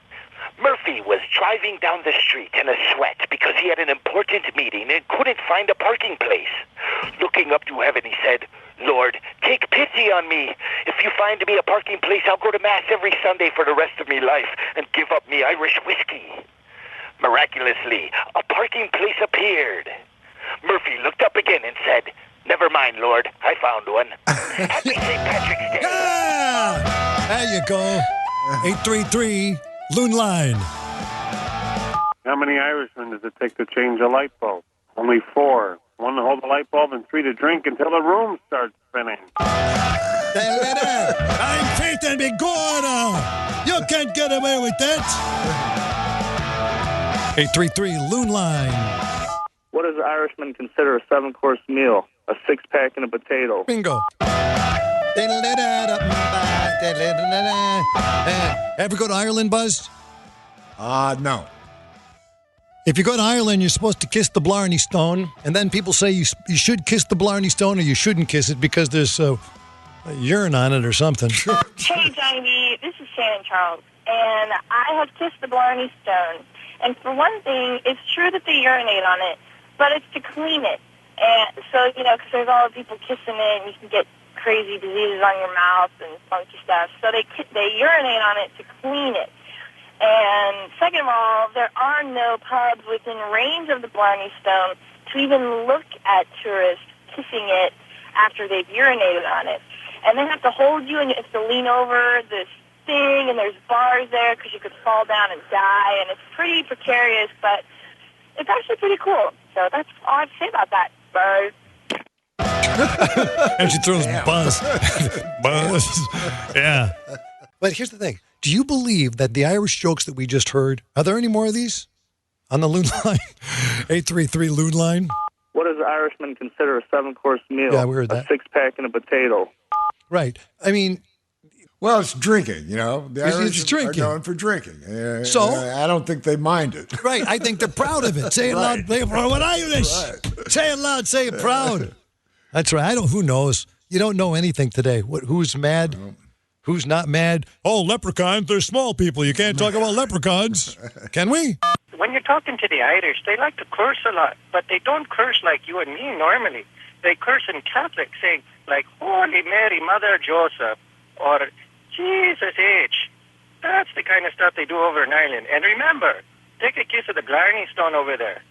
Murphy was driving down the street in a sweat because he had an important meeting and couldn't find a parking place. Looking up to heaven, he said, "Lord, take pity on me. If you find me a parking place, I'll go to Mass every Sunday for the rest of me life and give up me Irish whiskey." Miraculously, a parking place appeared. Murphy looked up again and said, "Never mind, Lord, I found one." Happy St. Patrick's Day. Yeah! There you go. 833 Loon line. How many Irishmen does it take to change a light bulb? Only 4. 1 to hold the light bulb and 3 to drink until the room starts spinning. I'm Faith and Big Gorda. You can't get away with that. 833 Loon line. What does an Irishman consider a 7-course meal? A 6-pack and a potato. Bingo. Ever go to Ireland, Buzz? No. If you go to Ireland, you're supposed to kiss the Blarney Stone, and then people say you should kiss the Blarney Stone or you shouldn't kiss it because there's urine on it or something. Hey, Johnny B, this is Shannon Charles, and I have kissed the Blarney Stone. And for one thing, it's true that they urinate on it, but it's to clean it. And so, because there's all the people kissing it, and you can get crazy diseases on your mouth and funky stuff. So they urinate on it to clean it. And second of all, there are no pubs within range of the Blarney Stone to even look at tourists kissing it after they've urinated on it. And they have to hold you, and you have to lean over this thing, and there's bars there because you could fall down and die, and it's pretty precarious, but it's actually pretty cool. So that's all I have to say about that. Bye. And she throws Buzz. Buzz. Yeah. But here's the thing. Do you believe that the Irish jokes that we just heard, are there any more of these on the Loon line? 833 Loon line. What does an Irishman consider a 7-course meal? Yeah, we heard that. A 6-pack and a potato. Right. I mean... Well, it's drinking, The Irish it's drinking. are known for drinking. So? I don't think they mind it. Right. I think they're proud of it. Say it loud. Play it proud. What Irish? Right. Say it loud. Say it proud. That's right. Who knows? You don't know anything today. Who's mad? No. Who's not mad? Oh, leprechauns. They're small people. You can't talk about leprechauns. Can we? When you're talking to the Irish, they like to curse a lot, but they don't curse like you and me normally. They curse in Catholic, saying, like, Holy Mary, Mother Joseph, or Jesus H. That's the kind of stuff they do over in Ireland. And remember, take a kiss of the Blarney Stone over there.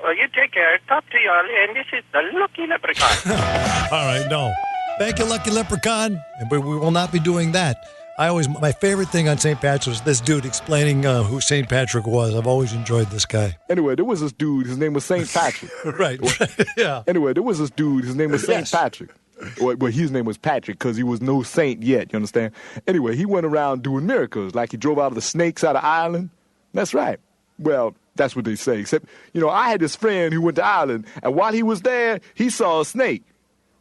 Well, you take care. Talk to y'all, and this is the Lucky Leprechaun. All right, no. Thank you, Lucky Leprechaun. And we will not be doing that. My favorite thing on St. Patrick's was this dude explaining who St. Patrick was. I've always enjoyed this guy. Anyway, there was this dude. His name was St. Patrick. Right. Yeah. Anyway, there was this dude. His name was St. Patrick. Well, his name was Patrick because he was no saint yet, you understand? Anyway, he went around doing miracles, like he drove out of the snakes out of Ireland. That's right. Well, that's what they say. Except, I had this friend who went to Ireland, and while he was there, he saw a snake.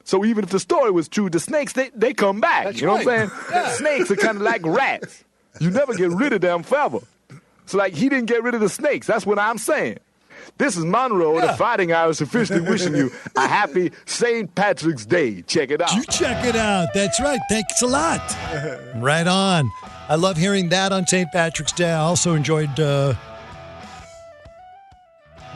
So even if the story was true, the snakes, they come back. That's what I'm saying? Yeah. Snakes are kind of like rats. You never get rid of them forever. So, he didn't get rid of the snakes. That's what I'm saying. This is Monroe, the Fighting Irish, officially wishing you a happy St. Patrick's Day. Check it out. You check it out. That's right. Thanks a lot. Right on. I love hearing that on St. Patrick's Day. I also enjoyed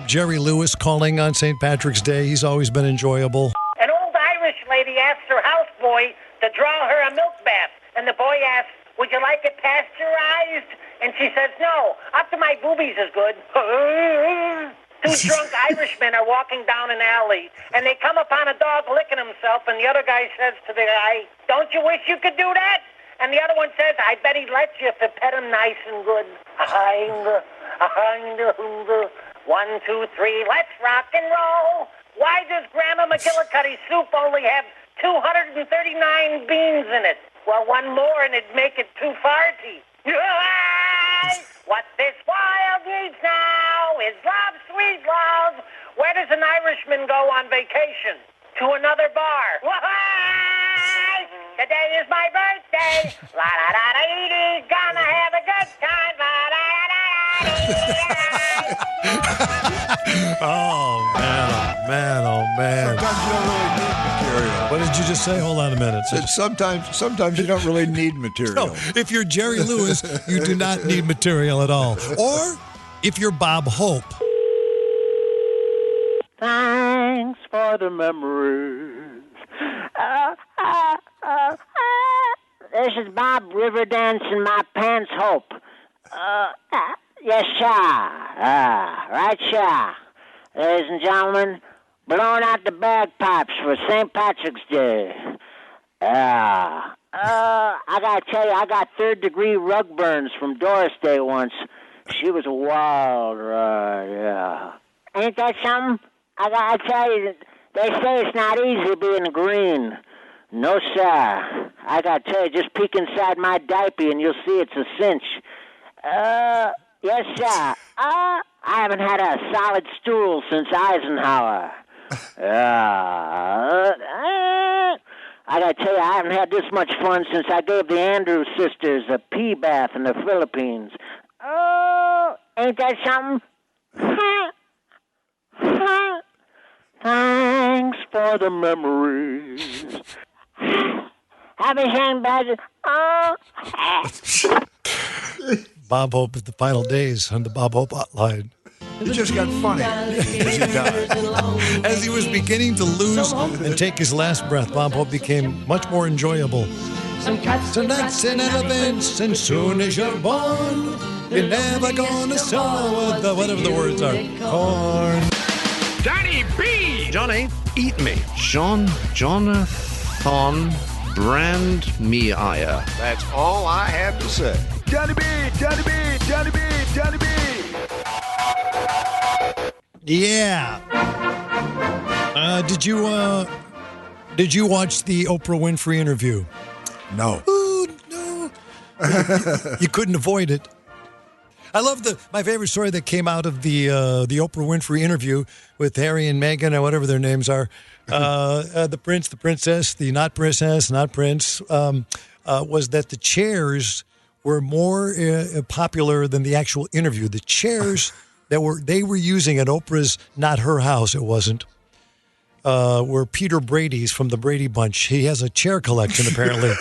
Jerry Lewis calling on St. Patrick's Day. He's always been enjoyable. An old Irish lady asks her houseboy to draw her a milk bath. And the boy asks, would you like it pasteurized? And she says, no, up to my boobies is good. Two drunk Irishmen are walking down an alley, and they come upon a dog licking himself, and the other guy says to the guy, don't you wish you could do that? And the other one says, I bet he'd let you if you pet him nice and good. 1, 2, 3, let's rock and roll. Why does Grandma McGillicuddy's soup only have 239 beans in it? Well, one more and it'd make it too farty. What this world needs now is love, sweet love. Where does an Irishman go on vacation? To another bar. Today is my birthday. La da da da dee, gonna have a good time. La da da da dee. Oh, man. Sometimes you don't really need material. What did you just say? Hold on a minute. Sometimes you don't really need material. No, if you're Jerry Lewis, you do not need material at all. Or if you're Bob Hope. Thanks for the memories. This is Bob Riverdance in my pants Hope. Yes, sir. Right, sir. Ladies and gentlemen, blowing out the bagpipes for St. Patrick's Day. I gotta tell you, I got third-degree rug burns from Doris Day once. She was a wild ride, yeah. Ain't that something? I gotta tell you, they say it's not easy being green. No, sir. I gotta tell you, just peek inside my diaper and you'll see it's a cinch. Yes, sir. I haven't had a solid stool since Eisenhower. I gotta tell you, I haven't had this much fun since I gave the Andrews sisters a pee bath in the Philippines. Oh, ain't that something? Thanks for the memories. Happy St. Patrick's. Bob Hope at the final days on the Bob Hope hotline. It just got funny as he died. As he was beginning to lose and take his last breath, Bob Hope became much more enjoyable. So nuts and events, and soon as you're born, you're never gonna sow the whatever the words are. Corn. Johnny B! Johnny, eat me. Jonathan Brandmeier. That's all I have to say. Johnny B! Johnny B! Johnny B! Johnny B! Yeah. Did you watch the Oprah Winfrey interview? No. Oh, no. You couldn't avoid it. I love my favorite story that came out of the Oprah Winfrey interview with Harry and Meghan or whatever their names are. The prince, the princess, the not princess, not prince, was that the chairs were more popular than the actual interview. The chairs that they were using at Oprah's, not her house, it wasn't, were Peter Brady's from the Brady Bunch. He has a chair collection, apparently.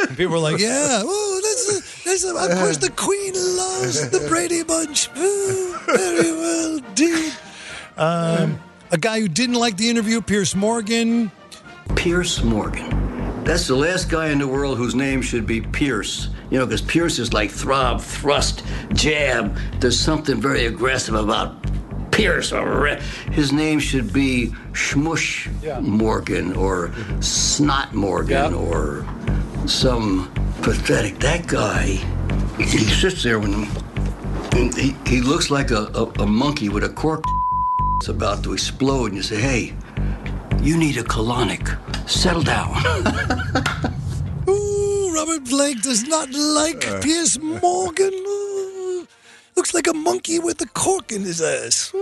And people were like, yeah, oh, that's of course the Queen loves the Brady Bunch. Oh, very well, indeed. A guy who didn't like the interview, Piers Morgan. Piers Morgan. That's the last guy in the world whose name should be Pierce. You know, because Pierce is like throb, thrust, jab. There's something very aggressive about Pierce. His name should be Schmush Morgan or Snot Morgan or some pathetic. That guy, he sits there and he looks like a monkey with a cork that's about to explode. And you say, hey, you need a colonic. settle down. Ooh, Robert Blake does not like Piers Morgan. Looks like a monkey with a cork in his ass.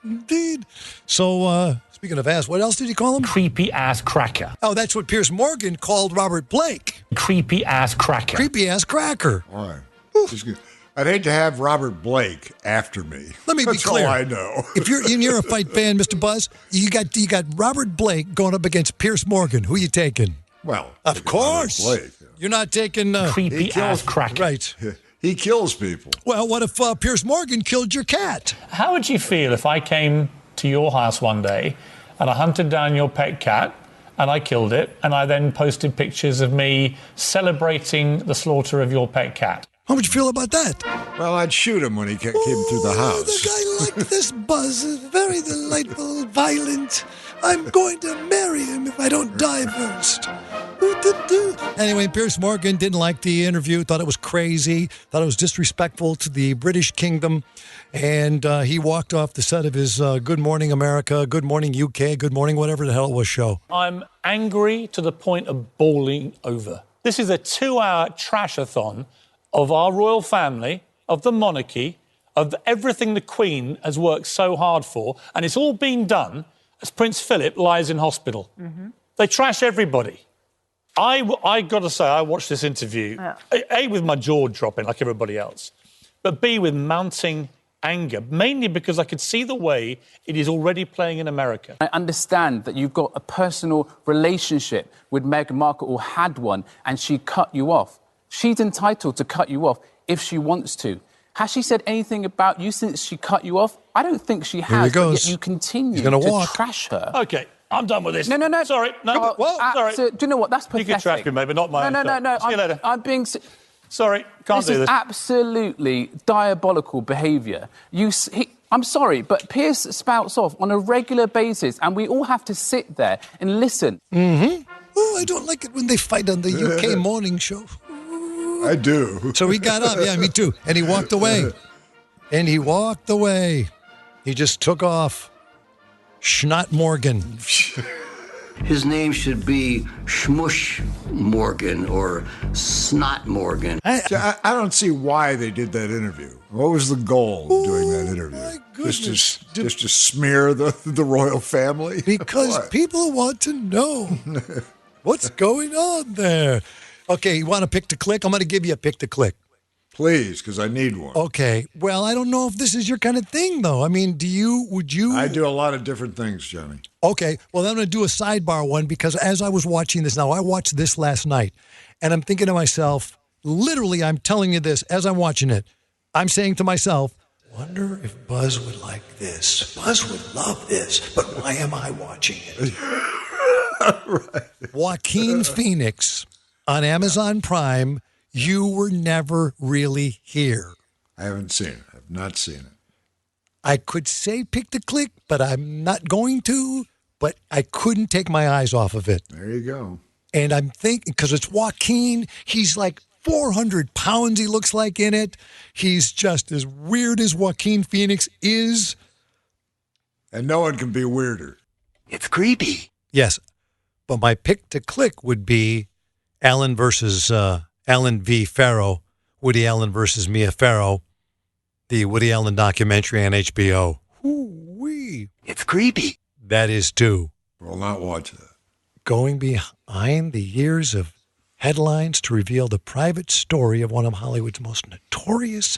Indeed. So, speaking of ass, what else did you call him? Creepy ass cracker. Oh, that's what Piers Morgan called Robert Blake. Creepy ass cracker. Creepy ass cracker. All right. I'd hate to have Robert Blake after me. Let me be clear. That's all I know. If you're a fight fan, Mr. Buzz, you got Robert Blake going up against Piers Morgan. Who are you taking? Well, of course. Blake. You're not taking creepy ass cracker. Right. He kills people. Well, what if Piers Morgan killed your cat? How would you feel if I came to your house one day and I hunted down your pet cat and I killed it and I then posted pictures of me celebrating the slaughter of your pet cat? How would you feel about that? Well, I'd shoot him when he came through the house. The guy liked this Buzz. Is very delightful, violent. I'm going to marry him if I don't die first. Anyway, Piers Morgan didn't like the interview, thought it was crazy, thought it was disrespectful to the British Kingdom, and he walked off the set of his Good Morning America, Good Morning UK, Good Morning whatever the hell it was show. I'm angry to the point of bawling over. This is a 2-hour trashathon of our royal family, of the monarchy, of everything the Queen has worked so hard for, and it's all been done as Prince Philip lies in hospital. Mm-hmm. They trash everybody. I got to say, I watched this interview, A, with my jaw dropping like everybody else, but B, with mounting anger, mainly because I could see the way it is already playing in America. I understand that you've got a personal relationship with Meghan Markle, or had one, and she cut you off. She's entitled to cut you off if she wants to. Has she said anything about you since she cut you off? I don't think she has, but yet you continue to trash her. OK, I'm done with this. No. Sorry, no. Sorry. Do you know what? That's pathetic. You can trash me, maybe not my own. No. See you later. I'm being... Sorry, can't do this. This is absolutely diabolical behaviour. I'm sorry, but Piers spouts off on a regular basis, and we all have to sit there and listen. Mm-hmm. Oh, I don't like it when they fight on the UK morning show. I do. So he got up. Yeah, me too. And he walked away. He just took off. Schnott Morgan. His name should be Schmush Morgan or Snot Morgan. I don't see why they did that interview. What was the goal of doing that interview? Just to smear the royal family? Because people want to know what's going on there. Okay, you want a pick to click? I'm going to give you a pick to click. Please, because I need one. Okay. Well, I don't know if this is your kind of thing, though. I mean, would you? I do a lot of different things, Johnny. Okay. Well, I'm going to do a sidebar one because as I was watching this, now I watched this last night, and I'm thinking to myself, literally, I'm telling you this as I'm watching it. I'm saying to myself, wonder if Buzz would like this. Buzz would love this, but why am I watching it? Right. Joaquin Phoenix on Amazon Prime. You Were Never Really Here. I haven't seen it. I've not seen it. I could say pick to click, but I'm not going to. But I couldn't take my eyes off of it. There you go. And I'm thinking, because it's Joaquin, he's like 400 pounds he looks like in it. He's just as weird as Joaquin Phoenix is. And no one can be weirder. It's creepy. Yes. But my pick to click would be Alan v. Farrow, Woody Allen versus Mia Farrow, the Woody Allen documentary on HBO. Ooh-wee. It's creepy. That is too. Will not watch that. Going behind the years of headlines to reveal the private story of one of Hollywood's most notorious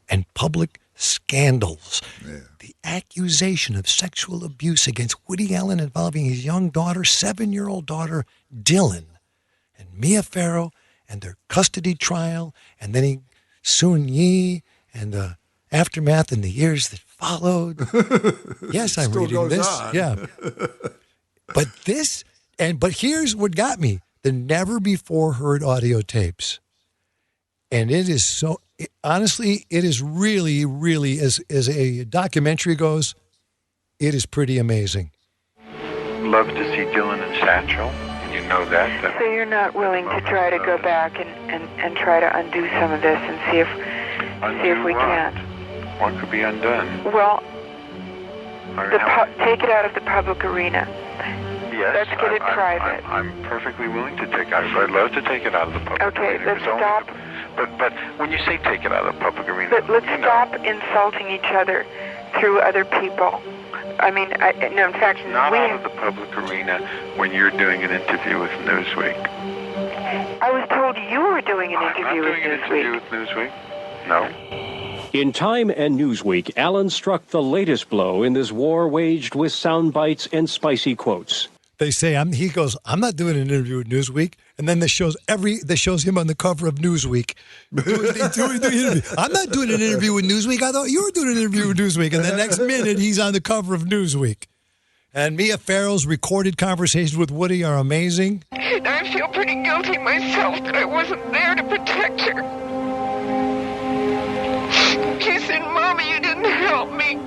and public scandals. Yeah. The accusation of sexual abuse against Woody Allen involving his young daughter, 7-year-old daughter, Dylan, and Mia Farrow, and their custody trial, and then Soon Yi, and the aftermath in the years that followed. Yes, I'm reading this. On. Yeah. But here's what got me. The never before heard audio tapes. And it is honestly, it is really, really, as a documentary goes, it is pretty amazing. Love to see Dylan and Satchel. You know that. So you're not willing to try to go back and try to undo some of this and see if we can. What could be undone? Well, take it out of the public arena. Yes. Let's get it private. I'm perfectly willing to take it. I'd love to take it out of the public arena. Okay, let's stop. But when you say take it out of the public arena, Let's stop insulting each other through other people. I mean, no, in fact, not out of the public arena when you're doing an interview with Newsweek. I was told you were doing an interview with Newsweek. I'm not doing an interview with Newsweek. No. In Time and Newsweek, Allen struck the latest blow in this war waged with sound bites and spicy quotes. They say he goes, I'm not doing an interview with Newsweek, and then they shows him on the cover of Newsweek. I'm not doing an interview with Newsweek. I thought you were doing an interview with Newsweek, and the next minute he's on the cover of Newsweek. And Mia Farrow's recorded conversations with Woody are amazing. I feel pretty guilty myself that I wasn't there to protect her. She said, Mommy, you didn't help me.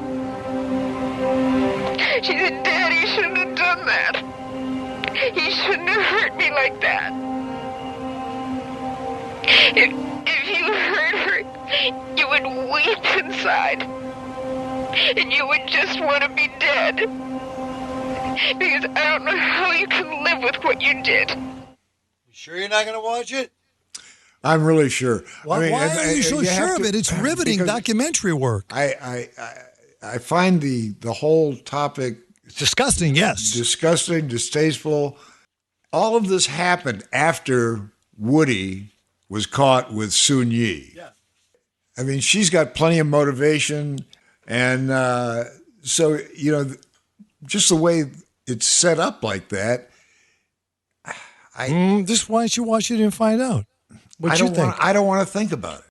She said, Daddy shouldn't have done that. He shouldn't have hurt me like that. If you hurt her, you would weep inside. And you would just want to be dead. Because I don't know how you can live with what you did. You sure you're not going to watch it? I'm really sure. Why are you so sure of it? It's riveting documentary work. I find the whole topic disgusting. Yes, disgusting, distasteful. All of this happened after Woody was caught with Sun Yi. Yeah. I mean, she's got plenty of motivation, and so just the way it's set up like that. Just why don't you watch it and find out? What you think? I don't want to think about it.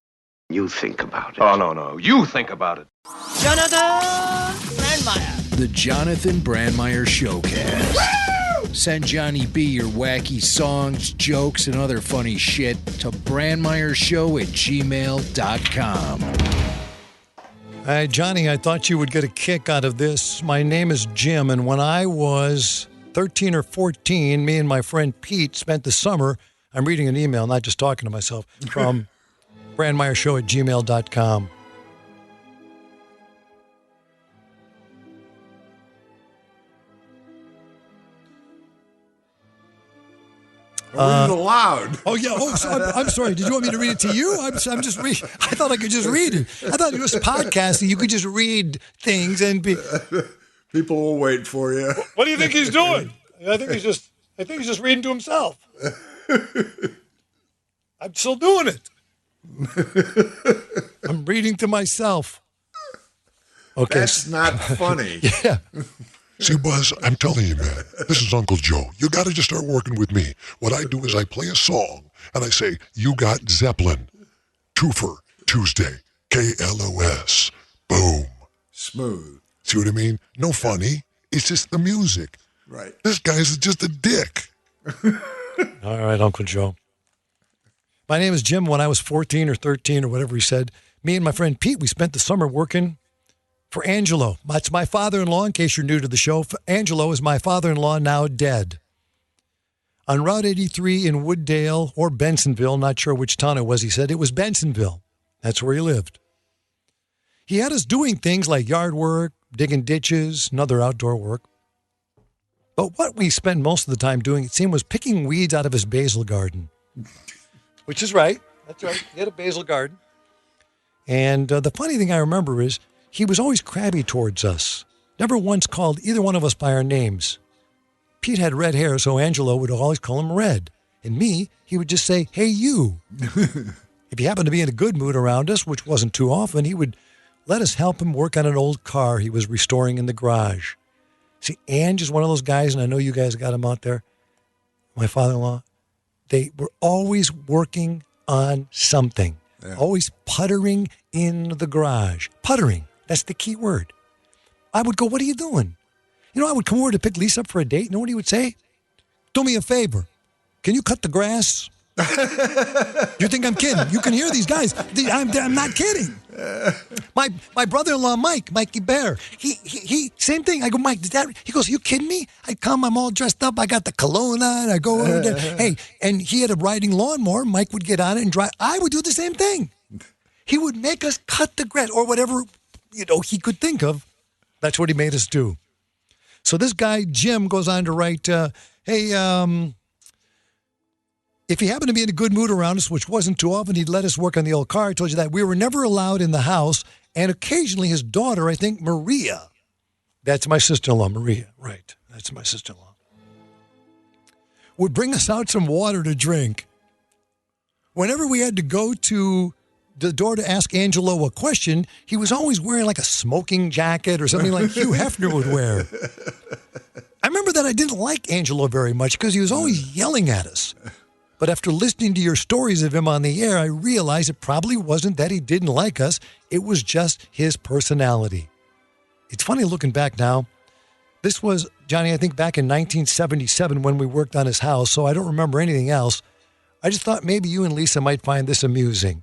You think about it. Oh, no. You think about it. Jonathan Brandmeier. The Jonathan Brandmeier Showcast. Woo! Send Johnny B your wacky songs, jokes, and other funny shit to brandmeiershow@gmail.com. Johnny, I thought you would get a kick out of this. My name is Jim, and when I was 13 or 14, me and my friend Pete spent the summer. I'm reading an email, not just talking to myself, from brandmeiershow@gmail.com. Read it aloud. Oh, yeah. Oh, so I'm sorry. Did you want me to read it to you? I'm just reading. I thought I could just read it. I thought it was podcasting. You could just read things and be. People will wait for you. What do you think he's doing? I think he's just reading to himself. I'm still doing it. I'm reading to myself. Okay. That's not funny. Yeah. See, Buzz, I'm telling you, man, this is Uncle Joe. You got to just start working with me. What I do is I play a song, and I say, you got Zeppelin. Twofer, Tuesday, KLOS. Boom. Smooth. See what I mean? No funny. It's just the music. Right. This guy's just a dick. All right, Uncle Joe. My name is Jim. When I was 14 or 13 or whatever he said, me and my friend Pete, we spent the summer working for Angelo. That's my father-in-law, in case you're new to the show. Angelo is my father-in-law, now dead. On Route 83 in Wooddale or Bensonville, not sure which town it was, he said it was Bensonville. That's where he lived. He had us doing things like yard work, digging ditches, and other outdoor work. But what we spent most of the time doing, it seemed, was picking weeds out of his basil garden. Which is right. That's right. He had a basil garden. And the funny thing I remember is he was always crabby towards us. Never once called either one of us by our names. Pete had red hair, so Angelo would always call him Red. And me, he would just say, hey, you. If he happened to be in a good mood around us, which wasn't too often, he would let us help him work on an old car he was restoring in the garage. See, Ange is one of those guys, and I know you guys got him out there, my father-in-law. They were always working on something, always puttering in the garage. Puttering, that's the key word. I would go, what are you doing? I would come over to pick Lisa up for a date. You know what he would say? Do me a favor. Can you cut the grass? You think I'm kidding? You can hear these guys. I'm not kidding. My brother-in-law, Mikey Bear, he same thing. I go, Mike, he goes, you kidding me? I come, I'm all dressed up. I got the cologne on. I go over there. Hey, and he had a riding lawnmower. Mike would get on it and drive. I would do the same thing. He would make us cut the grass or whatever, he could think of. That's what he made us do. So this guy, Jim, goes on to write, hey, if he happened to be in a good mood around us, which wasn't too often, he'd let us work on the old car. I told you that. We were never allowed in the house. And occasionally his daughter, I think Maria, that's my sister-in-law, Maria, right. That's my sister-in-law, would bring us out some water to drink. Whenever we had to go to the door to ask Angelo a question, he was always wearing like a smoking jacket or something like Hugh Hefner would wear. I remember that I didn't like Angelo very much because he was always yelling at us. But after listening to your stories of him on the air, I realized it probably wasn't that he didn't like us. It was just his personality. It's funny looking back now. This was, Johnny, I think back in 1977 when we worked on his house, so I don't remember anything else. I just thought maybe you and Lisa might find this amusing.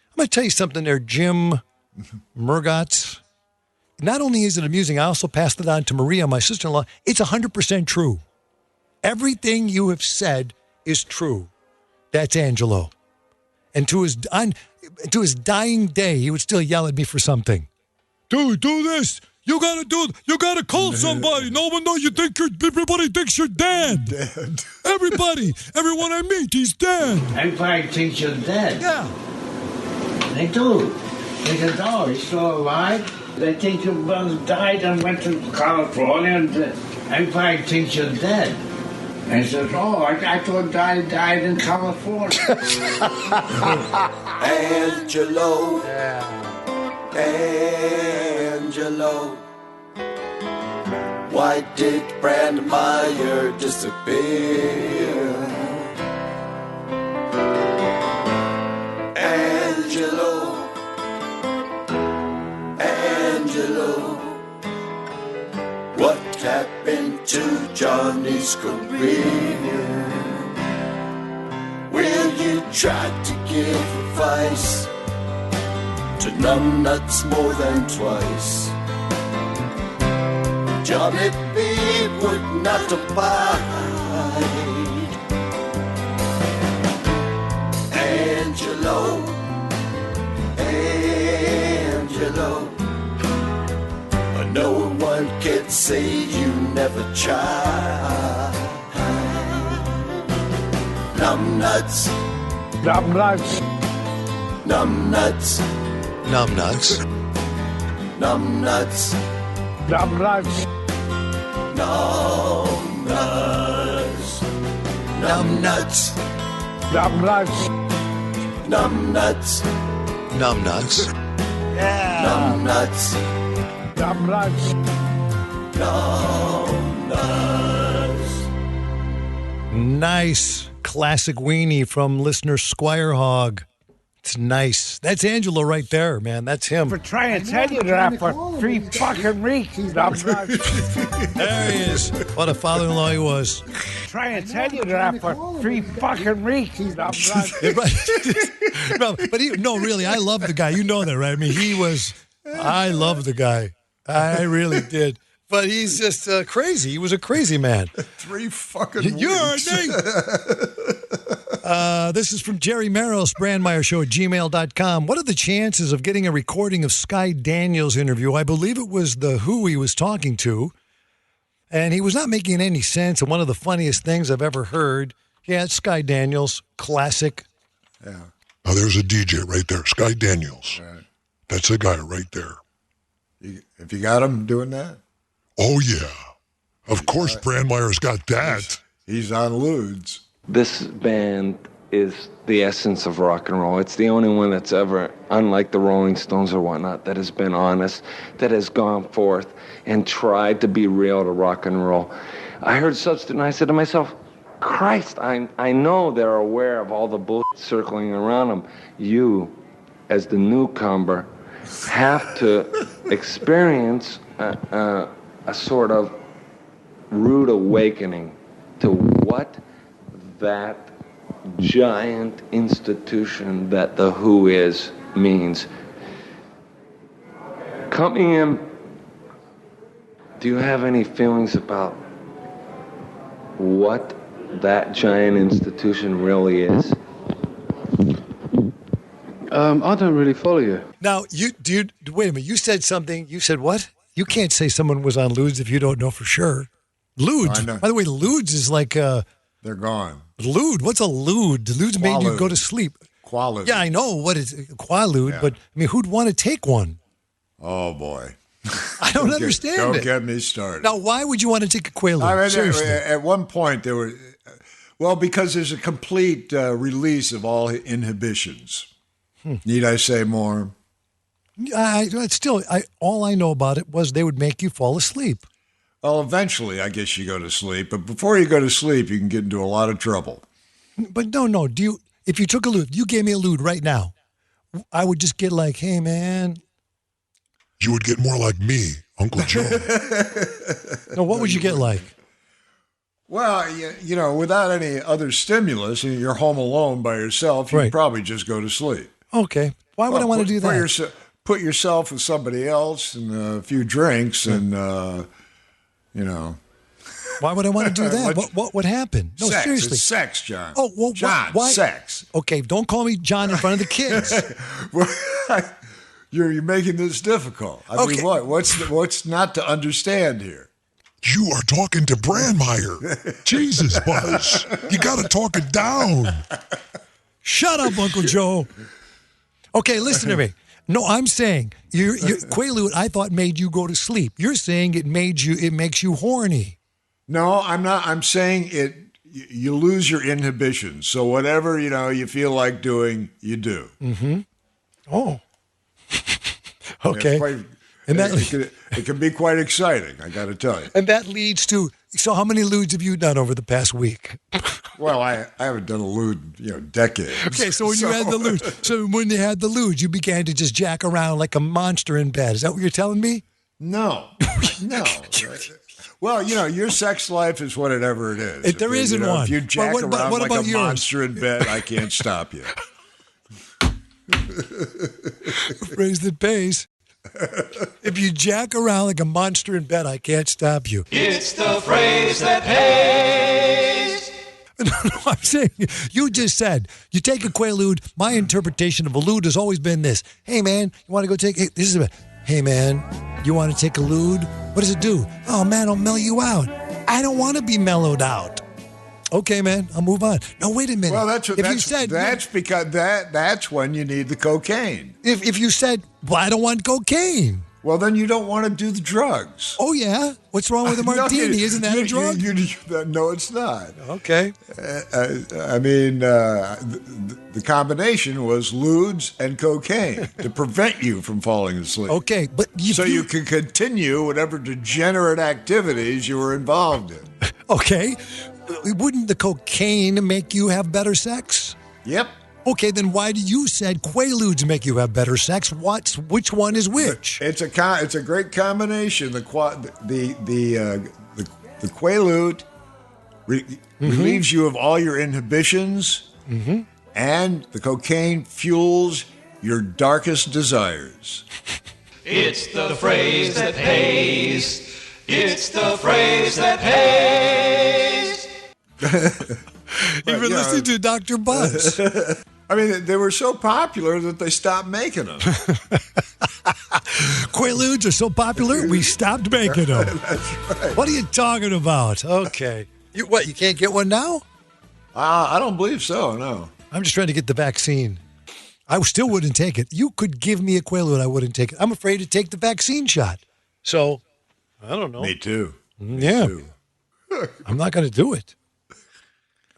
I'm going to tell you something there, Jim Murgatz. Not only is it amusing, I also passed it on to Maria, my sister-in-law. It's 100% true. Everything you have said is true. That's Angelo. And to his dying day, he would still yell at me for something. Dude, do this. You gotta call somebody. No one knows everybody thinks you're dead. Everyone I meet, he's dead. Everybody thinks you're dead. Yeah. They do. They said, oh, he's still alive. They think your brother died and went to California, and everybody thinks you're dead. And he says, oh, I thought I died in California. Angelo. Angelo. Why did Brandmeier disappear? Angelo. Angelo. What happened to Johnny's career? Will you try to give advice to numbnuts more than twice? Johnny B would not abide. Angelo, Angelo, no one can say you never tried. Numbnuts, Numbnuts, numbnuts, Numbnuts, numbnuts, Numbnuts, numbnuts, Numbnuts, numbnuts, Numbnuts. yeah, numbnuts, Numbnuts, numbnuts. Nice classic weenie from listener Squire Hog. It's nice. That's Angelo right there, man. That's him. for trying to tell you that for 3 fucking weeks. Numbnuts. There he is. What a father-in-law he was. Trying to tell you that for 3 fucking weeks. Numbnuts. No, really, I love the guy. You know that, right? I mean, I love the guy. I really did. But he's just crazy. He was a crazy man. 3 fucking You're a weeks. name. This is from Jerry Merrill's Brandmeier Show at gmail.com. What are the chances of getting a recording of Sky Daniels' interview? I believe it was the Who he was talking to. And he was not making any sense. And one of the funniest things I've ever heard. Yeah, it's Sky Daniels, classic. Yeah. Now there's a DJ right there, Sky Daniels. Right. That's the guy right there. If you got him doing that? Oh, yeah. Of course, Brandmeier's got that. He's on Ludes. This band is the essence of rock and roll. It's the only one that's ever, unlike the Rolling Stones or whatnot, that has been honest, that has gone forth and tried to be real to rock and roll. I heard Seuss and I said to myself, Christ, I know they're aware of all the bullshit circling around them. You, as the newcomer, have to experience a sort of rude awakening to what that giant institution that the Who is means. Coming in, do you have any feelings about what that giant institution really is? I don't really follow you. Now, wait a minute. You said something. You said what? You can't say someone was on lewds if you don't know for sure. Lewd. I know. By the way, lewds is like they're gone. Lewd. What's a lewd? Lewds made you go to sleep. Quaaludes. Yeah, I know what is quaalude, but I mean, who'd want to take one? Oh boy. I don't understand Don't it. get me started. Now, why would you want to take a quaalude? I mean, Seriously. at one point there were, because there's a complete release of all inhibitions. Need I say more? All I know about it was they would make you fall asleep. Well, eventually, I guess you go to sleep. But before you go to sleep, you can get into a lot of trouble. But no. If you took a lewd, you gave me a lewd right now, I would just get like, hey, man. You would get more like me, Uncle Joe. No, what would you get like? Well, without any other stimulus, and you're home alone by yourself, you'd probably just go to sleep. Okay. Why would I want to do that? Put yourself with somebody else and a few drinks and, Why would I want to do that? What would happen? No, sex. seriously. It's sex, John. Oh, well, John, why? Sex. Okay, don't call me John in front of the kids. You're making this difficult. I mean, what's not to understand here? You are talking to Brandmeier. Jesus, Buzz. You got to talk it down. Shut up, Uncle Joe. Okay, listen to me. No, I'm saying your quaalude, I thought made you go to sleep. You're saying it makes you horny. No, I'm not. I'm saying it. You lose your inhibitions. So whatever you feel like doing, you do. Mm-hmm. Oh. Okay. It can be quite exciting, I got to tell you. And that leads to, so how many lewds have you done over the past week? Well, I haven't done a lewd, decades. Okay, so when you had the lewd, when they had the lewd, you began to just jack around like a monster in bed. Is that what you're telling me? No. Well, your sex life is whatever it is. There isn't one. If you jack around what like about a yours? monster in bed, I can't stop you. Phrase that pays. If you jack around like a monster in bed, I can't stop you. It's the phrase that pays. No, I'm saying, you just said, you take a quaalude. My interpretation of a lewd has always been this. Hey, man, you want to go take, hey, man, you want to take a lewd? What does it do? Oh, man, I'll mellow you out. I don't want to be mellowed out. Okay, man, I'll move on. No, wait a minute. Well, that's because that's when you need the cocaine. If you said, well, I don't want cocaine. Well, then you don't want to do the drugs. Oh, yeah? What's wrong with a martini? Isn't that a drug? No, it's not. Okay. I mean, the combination was lewds and cocaine to prevent you from falling asleep. Okay, but you can continue whatever degenerate activities you were involved in. Okay. Wouldn't the cocaine make you have better sex? Yep. Okay, then why do you said quaaludes make you have better sex? Which one is which? It's a great combination. The quaalude relieves you of all your inhibitions, and the cocaine fuels your darkest desires. It's the phrase that pays. It's the phrase that pays. You've been listening to Dr. Buzz. I mean, they were so popular that they stopped making them. Quaaludes are so popular, we stopped making them. That's right. What are you talking about? Okay. You can't get one now? I don't believe so, no. I'm just trying to get the vaccine. I still wouldn't take it. You could give me a quaalude, I wouldn't take it. I'm afraid to take the vaccine shot. So, I don't know. Me too. Yeah. I'm not going to do it.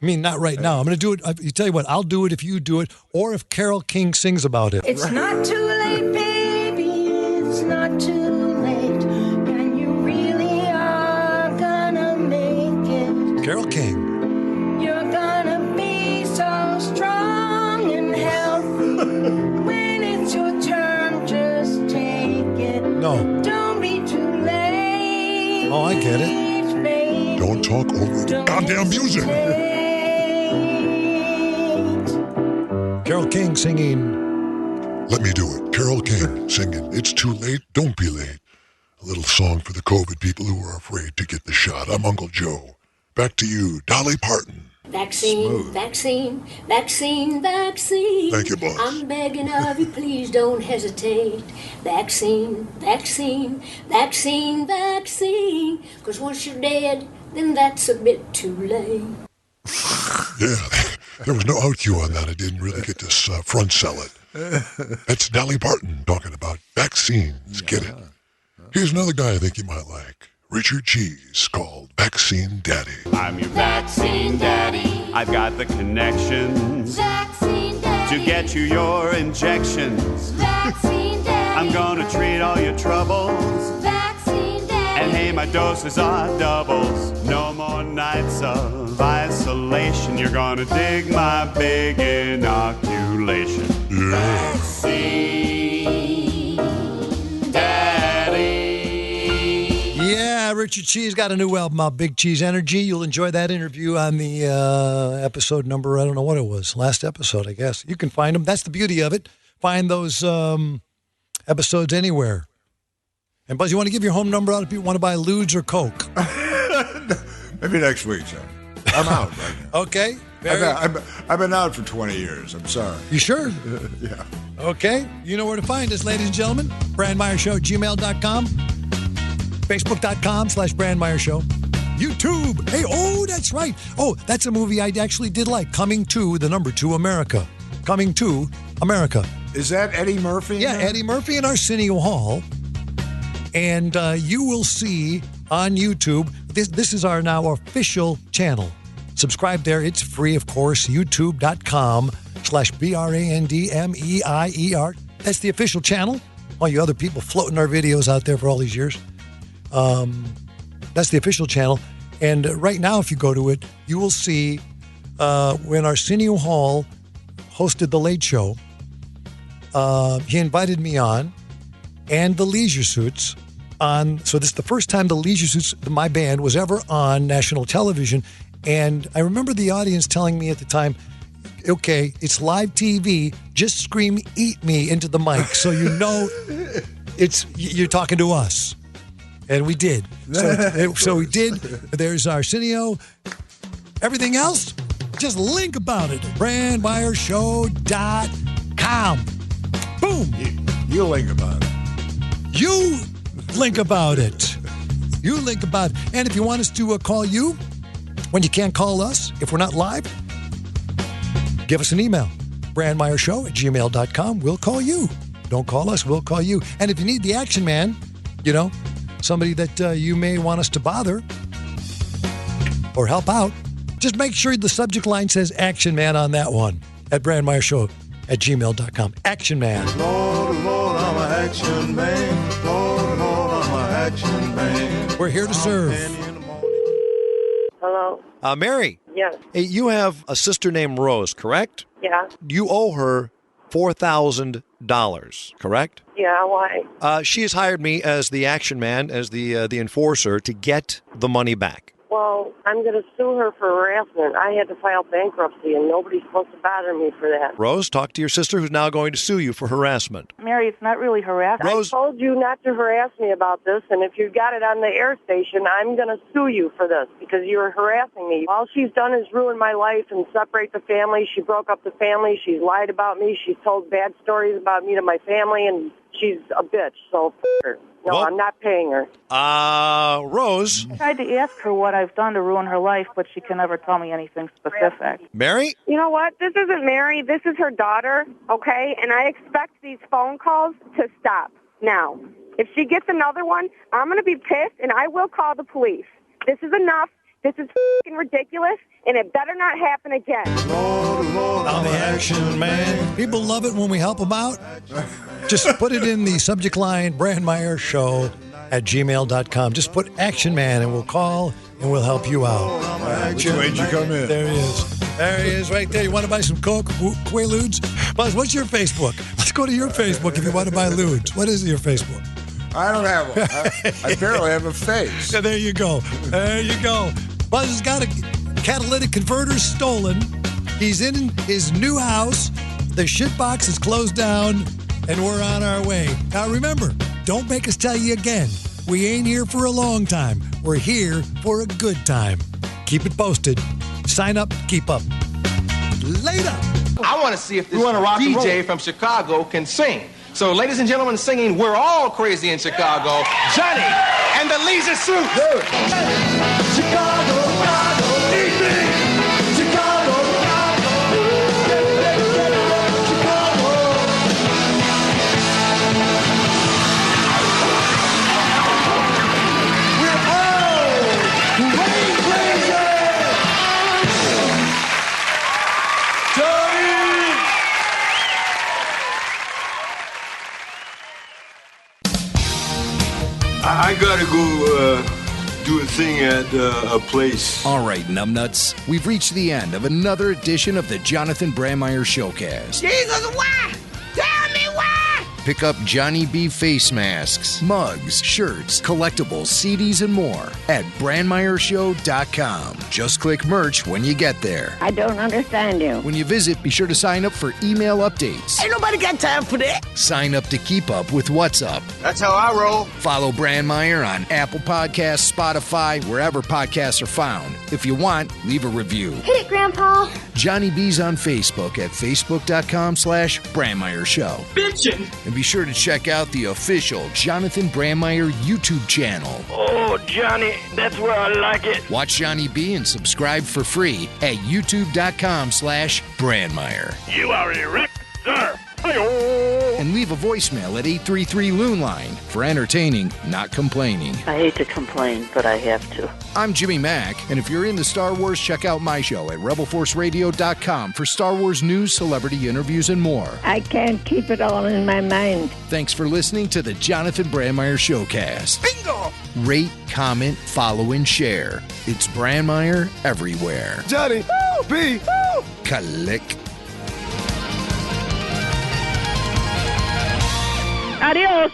I mean, not right now. I'm going to do it. You tell you what, I'll do it if you do it, or if Carole King sings about it. It's not too late, baby. It's not too late. And you really are gonna make it. Carole King. You're gonna be so strong and healthy. When it's your turn, just take it. No. Don't be too late. Oh, I get it. Baby. Don't talk over the goddamn music. Carole King singing. Let me do it. Carole King singing It's Too Late, Don't Be Late. A little song for the COVID people who are afraid to get the shot. I'm Uncle Joe. Back to you, Dolly Parton. Vaccine, Smooth. vaccine, vaccine, vaccine. Thank you, boss. I'm begging of you, please don't hesitate. Vaccine, vaccine, vaccine, vaccine. 'Cause once you're dead, then that's a bit too late. Yeah, there was no out cue on that. I didn't really get this front sell it. That's Dolly Parton talking about vaccines. Get it? Here's another guy I think you might like. Richard Cheese, called Vaccine Daddy. I'm your vaccine daddy. I've got the connections Vaccine daddy. to get you your injections. Vaccine daddy. I'm gonna treat all your troubles. Vaccine daddy. And hey, my doses are doubles. No more nights of isolation. You're gonna dig my big inoculation. Yeah. Vaccine daddy. Yeah, Richard Cheese got a new album out, Big Cheese Energy. You'll enjoy that interview on the episode number, I don't know what it was, last episode, I guess. You can find them. That's the beauty of it. Find those episodes anywhere. And Buzz, you want to give your home number out if you want to buy Ludes or Coke? Maybe next week, sir. I'm out right now. Okay. I've been out for 20 years. I'm sorry. You sure? Yeah. Okay. You know where to find us, ladies and gentlemen. BrandMeyerShow@gmail.com. Facebook.com/BrandMeyerShow. YouTube. Hey, oh, that's right. Oh, that's a movie I actually did like. Coming to the number 2 America. Coming to America. Is that Eddie Murphy? Yeah, Eddie Murphy and Arsenio Hall. And you will see on YouTube, this is our now official channel. Subscribe there. It's free, of course. YouTube.com/BRANDMEIER. That's the official channel. All you other people floating our videos out there for all these years. That's the official channel. And right now, if you go to it, you will see when Arsenio Hall hosted The Late Show, he invited me on, and the Leisure Suits on. So this is the first time the Leisure Suits, my band, was ever on national television. And I remember the audience telling me at the time, okay, it's live TV, just scream "eat me" into the mic so you know you're talking to us. And we did. So we did. There's Arsenio. Everything else, just link about it. BrandMeyerShow.com. Boom. You link about it. You link about it. You link about it. And if you want us to call you when you can't call us, if we're not live, give us an email. BrandMeyerShow@gmail.com. We'll call you. Don't call us, we'll call you. And if you need the action man, you know, somebody that you may want us to bother or help out, just make sure the subject line says Action Man on that one at BrandMeyerShow@gmail.com. Action Man. Lord, Lord, I'm an action man. Lord, Lord, I'm an action man. We're here to serve. Hello? Mary. Yes. Hey, you have a sister named Rose, correct? Yeah. You owe her $4,000, correct? Yeah, why? She has hired me as the action man, as the enforcer, to get the money back. Well, I'm going to sue her for harassment. I had to file bankruptcy, and nobody's supposed to bother me for that. Rose, talk to your sister who's now going to sue you for harassment. Mary, it's not really harassment. Rose- I told you not to harass me about this, and if you got it on the air station, I'm going to sue you for this because you're harassing me. All she's done is ruin my life and separate the family. She broke up the family. She's lied about me. She's told bad stories about me to my family, and she's a bitch, so f*** her. No, Well- I'm not paying her. Rose. I tried to ask her what I've done to ruin her life, but she can never tell me anything specific. Mary? You know what? This isn't Mary. This is her daughter, okay? And I expect these phone calls to stop now. If she gets another one, I'm going to be pissed, and I will call the police. This is enough. This is f***ing ridiculous, and it better not happen again. I'm the action man. People love it when we help them out. Just put it in the subject line, BrandMeyerShow@gmail.com. Just put action man, and we'll call, and we'll help you out. Which way did you come in? There he is. There he is right there. You want to buy some Coke, quaaludes? Buzz, what's your Facebook? Let's go to your Facebook if you want to buy ludes. What is your Facebook? I don't have one. I barely have a face. Yeah, there you go. There you go. Buzz has got a catalytic converter stolen. He's in his new house. The shitbox is closed down, and we're on our way. Now remember, don't make us tell you again. We ain't here for a long time. We're here for a good time. Keep it posted. Sign up, keep up. Later. I want to see if this DJ from Chicago can sing. So, ladies and gentlemen, singing We're All Crazy in Chicago, Johnny and the Leisure Suits. Chicago, Chicago, eat me. Chicago, we're all crazy. I gotta go do a thing at a place. All right, numbnuts. We've reached the end of another edition of the Jonathan Brandmeier Showcast. Jesus, why? Tell me why! Pick up Johnny B face masks, mugs, shirts, collectibles, CDs, and more at BrandmeierShow.com. Just click merch when you get there. I don't understand you. When you visit, be sure to sign up for email updates. Ain't nobody got time for that. Sign up to keep up with what's up. That's how I roll. Follow Brandmeier on Apple Podcasts, Spotify, wherever podcasts are found. If you want, leave a review. Hit it, Grandpa. Johnny B's on Facebook at Facebook.com/Brandmeier Show. Bitchin'. And be sure to check out the official Jonathan Brandmeier YouTube channel. Oh, Johnny, that's where I like it. Watch Johnny B and subscribe for free at YouTube.com/Brandmeier. You are erect, sir. And leave a voicemail at 833-LOON-LINE for entertaining, not complaining. I hate to complain, but I have to. I'm Jimmy Mack, and if you're into Star Wars, check out my show at RebelForceRadio.com for Star Wars news, celebrity interviews, and more. I can't keep it all in my mind. Thanks for listening to the Jonathan Brandmeier Showcast. Bingo! Rate, comment, follow, and share. It's Brandmeier everywhere. Johnny B. Click. Adios.